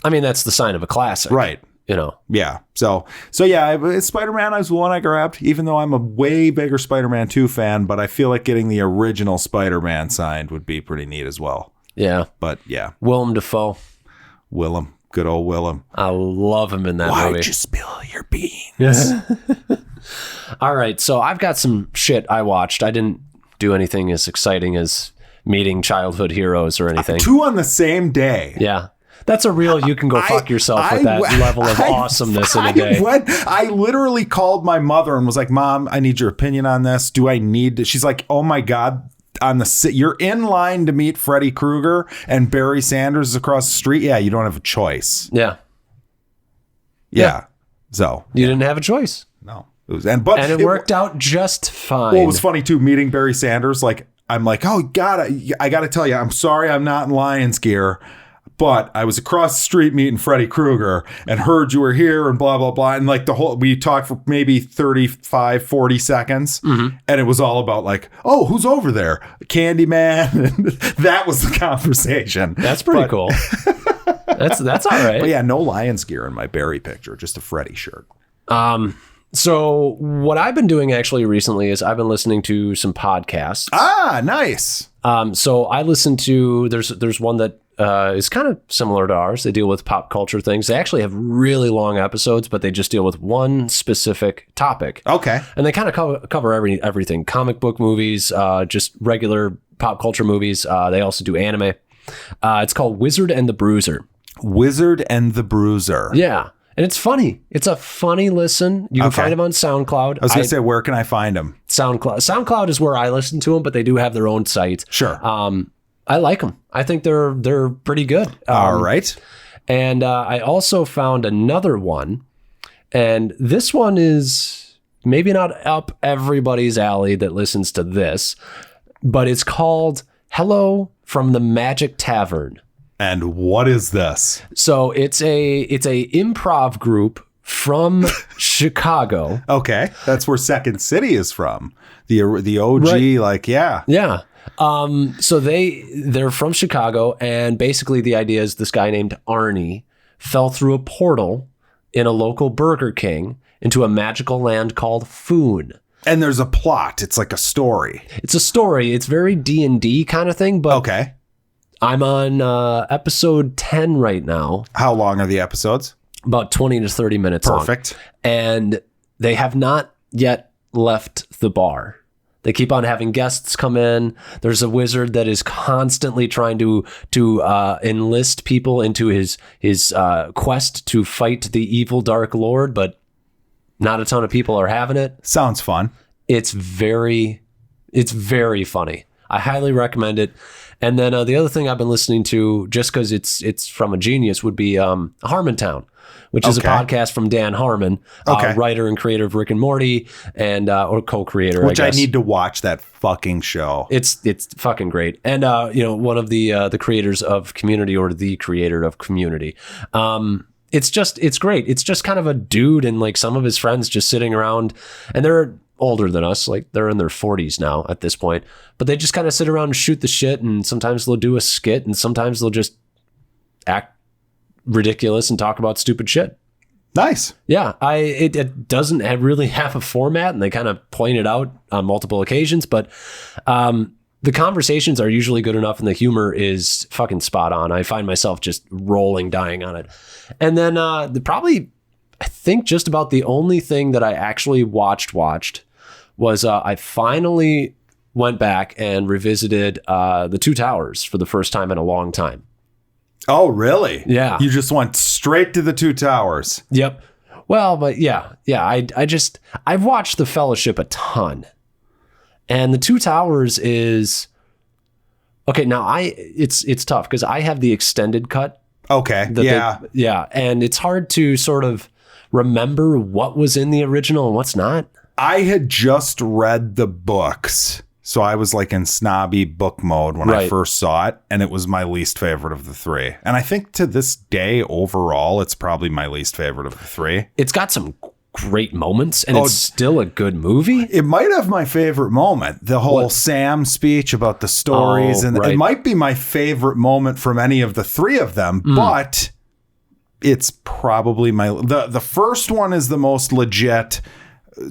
I mean, that's the sign of a classic, right? Yeah. So yeah, Spider-Man is one I grabbed, even though I'm a way bigger Spider-Man 2 fan. But I feel like getting the original Spider-Man signed would be pretty neat as well. Yeah, but yeah, Willem Dafoe. Good old Willem. I love him in that movie. Why'd you spill your beans? All right, so I've got some shit I watched. I didn't do anything as exciting as meeting childhood heroes or anything. 2 on the same day. Yeah. That's a real you can go fuck yourself with that level of awesomeness in a day. I literally called my mother and was like, Mom, I need your opinion on this. Do I need to? She's like, oh my God. You're in line to meet Freddy Krueger and Barry Sanders is across the street. Yeah, you don't have a choice. Yeah. So you didn't have a choice. No. It worked out just fine. Well, it was funny too, meeting Barry Sanders. Like, I'm like, oh God, I got to tell you, I'm sorry I'm not in Lions gear, but I was across the street meeting Freddy Krueger and heard you were here and blah, blah, blah. And like we talked for maybe 35, 40 seconds. Mm-hmm. And it was all about like, oh, who's over there? Candyman. That was the conversation. That's pretty cool. That's all right. But yeah, no Lions gear in my Barry picture, just a Freddy shirt. So what I've been doing actually recently is I've been listening to some podcasts. Ah, nice. So I listen to, there's one that is kind of similar to ours. They deal with pop culture things. They actually have really long episodes, but they just deal with one specific topic. Okay. And they kind of cover everything. Comic book movies, just regular pop culture movies. They also do anime. It's called Wizard and the Bruiser. Wizard and the Bruiser. Yeah. And it's funny. It's a funny listen. You can find them on SoundCloud. I was going to say, where can I find them? SoundCloud. SoundCloud is where I listen to them, but they do have their own site. Sure. I like them. I think they're pretty good. All right. And I also found another one, and this one is maybe not up everybody's alley that listens to this, but it's called Hello from the Magic Tavern. And what is this? So it's a improv group from Chicago. Okay, that's where Second City is from. The OG, right. Like, yeah. Yeah. So they're from Chicago, and basically the idea is this guy named Arnie fell through a portal in a local Burger King into a magical land called Foon. And there's a plot. It's like a story. It's a story. It's very D&D kind of thing, but okay. I'm on episode 10 right now. How long are the episodes? About 20 to 30 minutes Perfect. long. And they have not yet left the bar. They keep on having guests come in. There's a wizard that is constantly trying to enlist people into his quest to fight the evil Dark Lord, but not a ton of people are having it. Sounds fun. It's very funny. I highly recommend it. And then the other thing I've been listening to, just because it's from a genius, would be Harmontown, which is a podcast from Dan Harmon, writer and creator of Rick and Morty, and or co-creator. Which I need to watch that fucking show. It's fucking great, and one of the creators of Community, or the creator of Community. It's great. It's just kind of a dude and like some of his friends just sitting around, and they're older than us, like they're in their 40s now at this point, but they just kind of sit around and shoot the shit, and sometimes they'll do a skit, and sometimes they'll just act ridiculous and talk about stupid shit. Nice. Yeah, it doesn't really have a format, and they kind of point it out on multiple occasions, but the conversations are usually good enough, and the humor is fucking spot on. I find myself just dying on it. And then I think just about the only thing that I actually watched was I finally went back and revisited The Two Towers for the first time in a long time. Oh, really? Yeah. You just went straight to The Two Towers. Yep. Well, but yeah. I've watched The Fellowship a ton. And The Two Towers is okay. Now it's tough because I have the extended cut. Okay. Yeah. And it's hard to sort of remember what was in the original and what's not. I had just read the books, so I was like in snobby book mode when I first saw it, and it was my least favorite of the three. And I think to this day, overall, it's probably my least favorite of the three. It's got some great moments, and it's still a good movie. It might have my favorite moment, the whole Sam speech about the stories, and it might be my favorite moment from any of the three of them, but it's probably the first one is the most legit,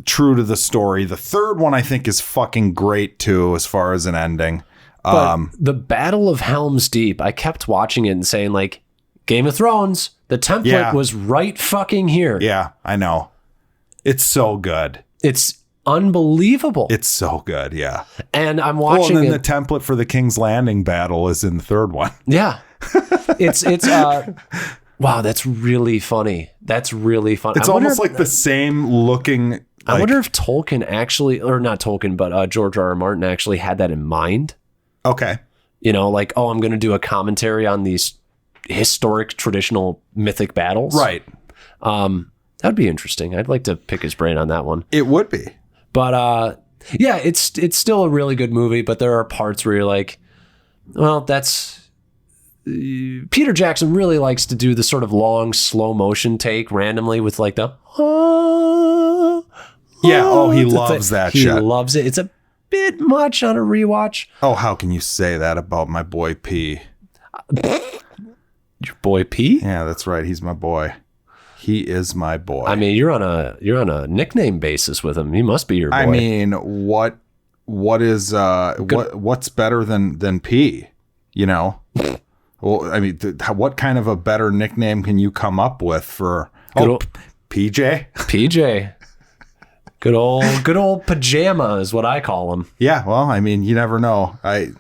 true to the story. The third one I think is fucking great too, as far as an ending. But the Battle of Helm's Deep, I kept watching it and saying, like, Game of Thrones, the template was right fucking here. Yeah, I know. It's so good. It's unbelievable. It's so good, yeah. And I'm watching and then the template for the King's Landing battle is in the third one. Yeah. It's wow, that's really funny. That's really fun. It's almost like the same looking. I wonder if Tolkien actually, or not Tolkien, but George R.R. Martin actually had that in mind. Okay. Like, I'm going to do a commentary on these historic, traditional, mythic battles. Right. That'd be interesting. I'd like to pick his brain on that one. It would be. But yeah, it's still a really good movie, but there are parts where you're like, well, that's... Peter Jackson really likes to do the sort of long, slow motion take randomly with like the... he loves that shit. He loves it. It's a bit much on a rewatch. Oh, how can you say that about my boy P? Your boy P? Yeah, that's right. He's my boy. He is my boy. I mean, you're on a nickname basis with him. He must be your boy. I mean, what's better than P? You know? Well, I mean, what kind of a better nickname can you come up with for PJ? PJ. Good old pajama is what I call him. Yeah, well, I mean, you never know. I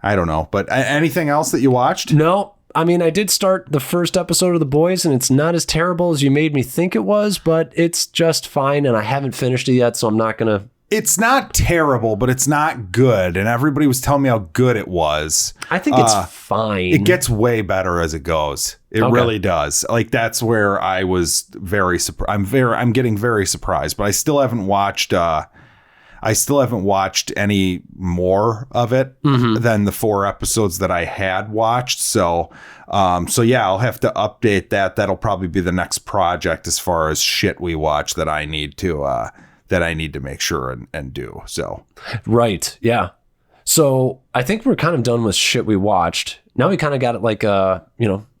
don't know. But anything else that you watched? No. I mean, I did start the first episode of The Boys, and it's not as terrible as you made me think it was, but it's just fine, and I haven't finished it yet, so I'm not going to... It's not terrible, but it's not good, and everybody was telling me how good it was. I think it's fine. It gets way better as it goes. It really does. Like, that's where I was very surprised. I'm getting very surprised, but I still haven't watched any more of it than the 4 episodes that I had watched. So yeah, I'll have to update that. That'll probably be the next project as far as shit we watch that I need to make sure and do. So right, yeah. So I think we're kind of done with shit we watched. Now we kind of got it like I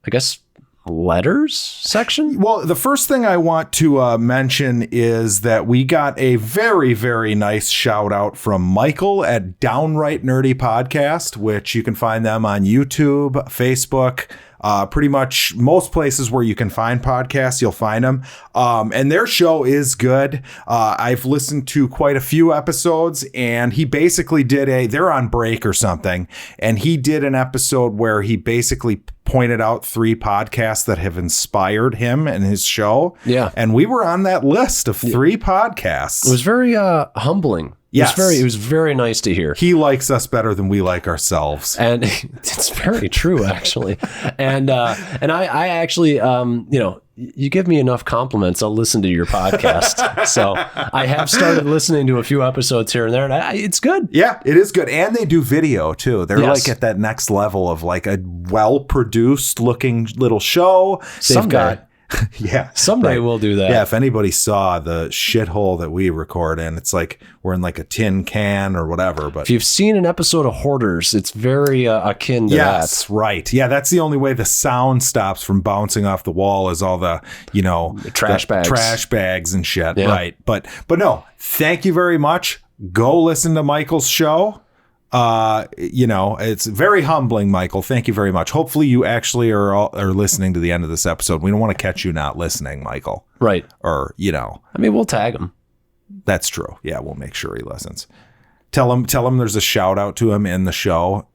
guess letters section. Well, the first thing I want to mention is that we got a very, very nice shout out from Michael at Downright Nerdy Podcast, which you can find them on YouTube, Facebook, pretty much most places where you can find podcasts, you'll find them. And their show is good. I've listened to quite a few episodes, and he basically they're on break or something. And he did an episode where he basically pointed out 3 podcasts that have inspired him and his show. Yeah. And we were on that list of 3 podcasts. It was very humbling. Yes. It was very nice to hear. He likes us better than we like ourselves. And it's very true, actually. And I actually, you give me enough compliments, I'll listen to your podcast. So I have started listening to a few episodes here and there, and it's good. Yeah, it is good. And they do video, too. They're like at that next level of like a well-produced looking little show. They've got... Yeah. Someday we'll do that. Yeah. If anybody saw the shithole that we record in, it's like we're in like a tin can or whatever. But if you've seen an episode of Hoarders, it's very akin to that. Yes, right. Yeah, that's the only way the sound stops from bouncing off the wall is all the, trash bags and shit. Yeah. Right. But no, thank you very much. Go listen to Michael's show. It's very humbling, Michael. Thank you very much. Hopefully you actually are listening to the end of this episode. We don't want to catch you not listening, Michael. Right. Or, we'll tag him. That's true. Yeah, we'll make sure he listens. Tell him there's a shout out to him in the show,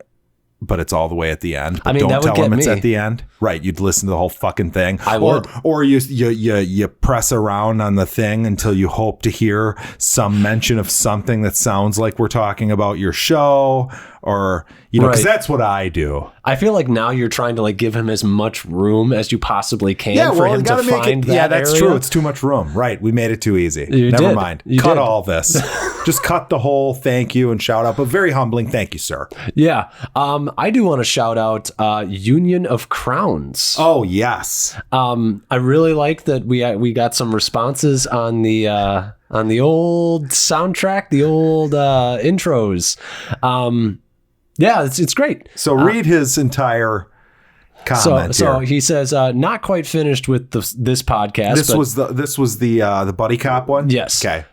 but it's all the way at the end. But don't tell him it's at the end. Right. You'd listen to the whole fucking thing. I would. Or you press around on the thing until you hope to hear some mention of something that sounds like we're talking about your show, or, because that's what I do. I feel like now you're trying to like give him as much room as you possibly can for him to find that Yeah, that's area. true. It's too much room. Right. We made it too easy. Never mind. Cut all this. Just cut the whole thank you and shout out, but very humbling. Thank you, sir. Yeah. I do want to shout out Union of Crowns. Oh, yes. I really like that we got some responses on the old soundtrack, the old intros. Yeah, it's great. So read his entire comment. So he says, not quite finished with this podcast. This was the buddy cop one? Yes. Okay.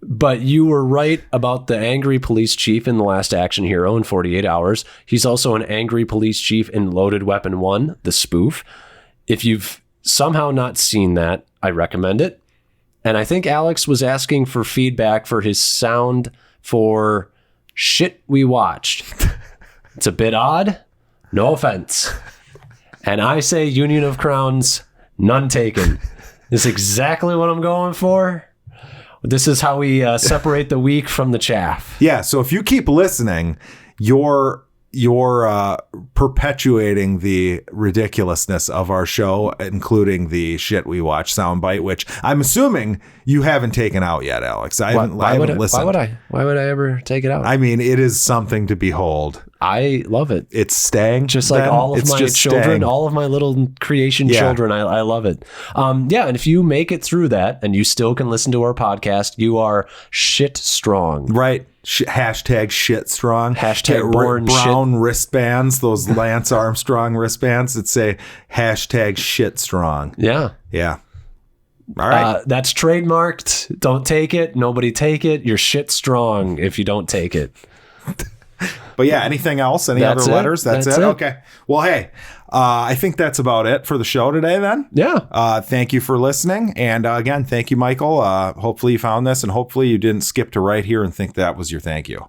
But you were right about the angry police chief in The Last Action Hero in 48 Hours. He's also an angry police chief in Loaded Weapon 1, the spoof. If you've somehow not seen that, I recommend it. And I think Alex was asking for feedback for his sound for shit we watched. It's a bit odd. No offense. And I say Union of Crowns, none taken. This is exactly what I'm going for. This is how we separate the wheat from the chaff. Yeah, so if you keep listening, you're perpetuating the ridiculously of our show, including the shit we watch soundbite, which I'm assuming you haven't taken out yet, Alex. I haven't listened. Why would I ever take it out? I mean, it is something to behold. I love it. It's staying. Just like all of my children, staying. All of my little creation children. I love it. And if you make it through that and you still can listen to our podcast, you are shit strong. Right. Hashtag shit strong. Hashtag born brown shit. Wristbands, those Lance Armstrong wristbands that say hashtag shit strong. Yeah. Yeah. All right. That's trademarked. Don't take it. Nobody take it. You're shit strong if you don't take it. But yeah, anything else? Any other letters? That's it? Okay. Well, hey, I think that's about it for the show today then. Yeah. Thank you for listening. And again, thank you, Michael. Hopefully you found this, and hopefully you didn't skip to right here and think that was your thank you.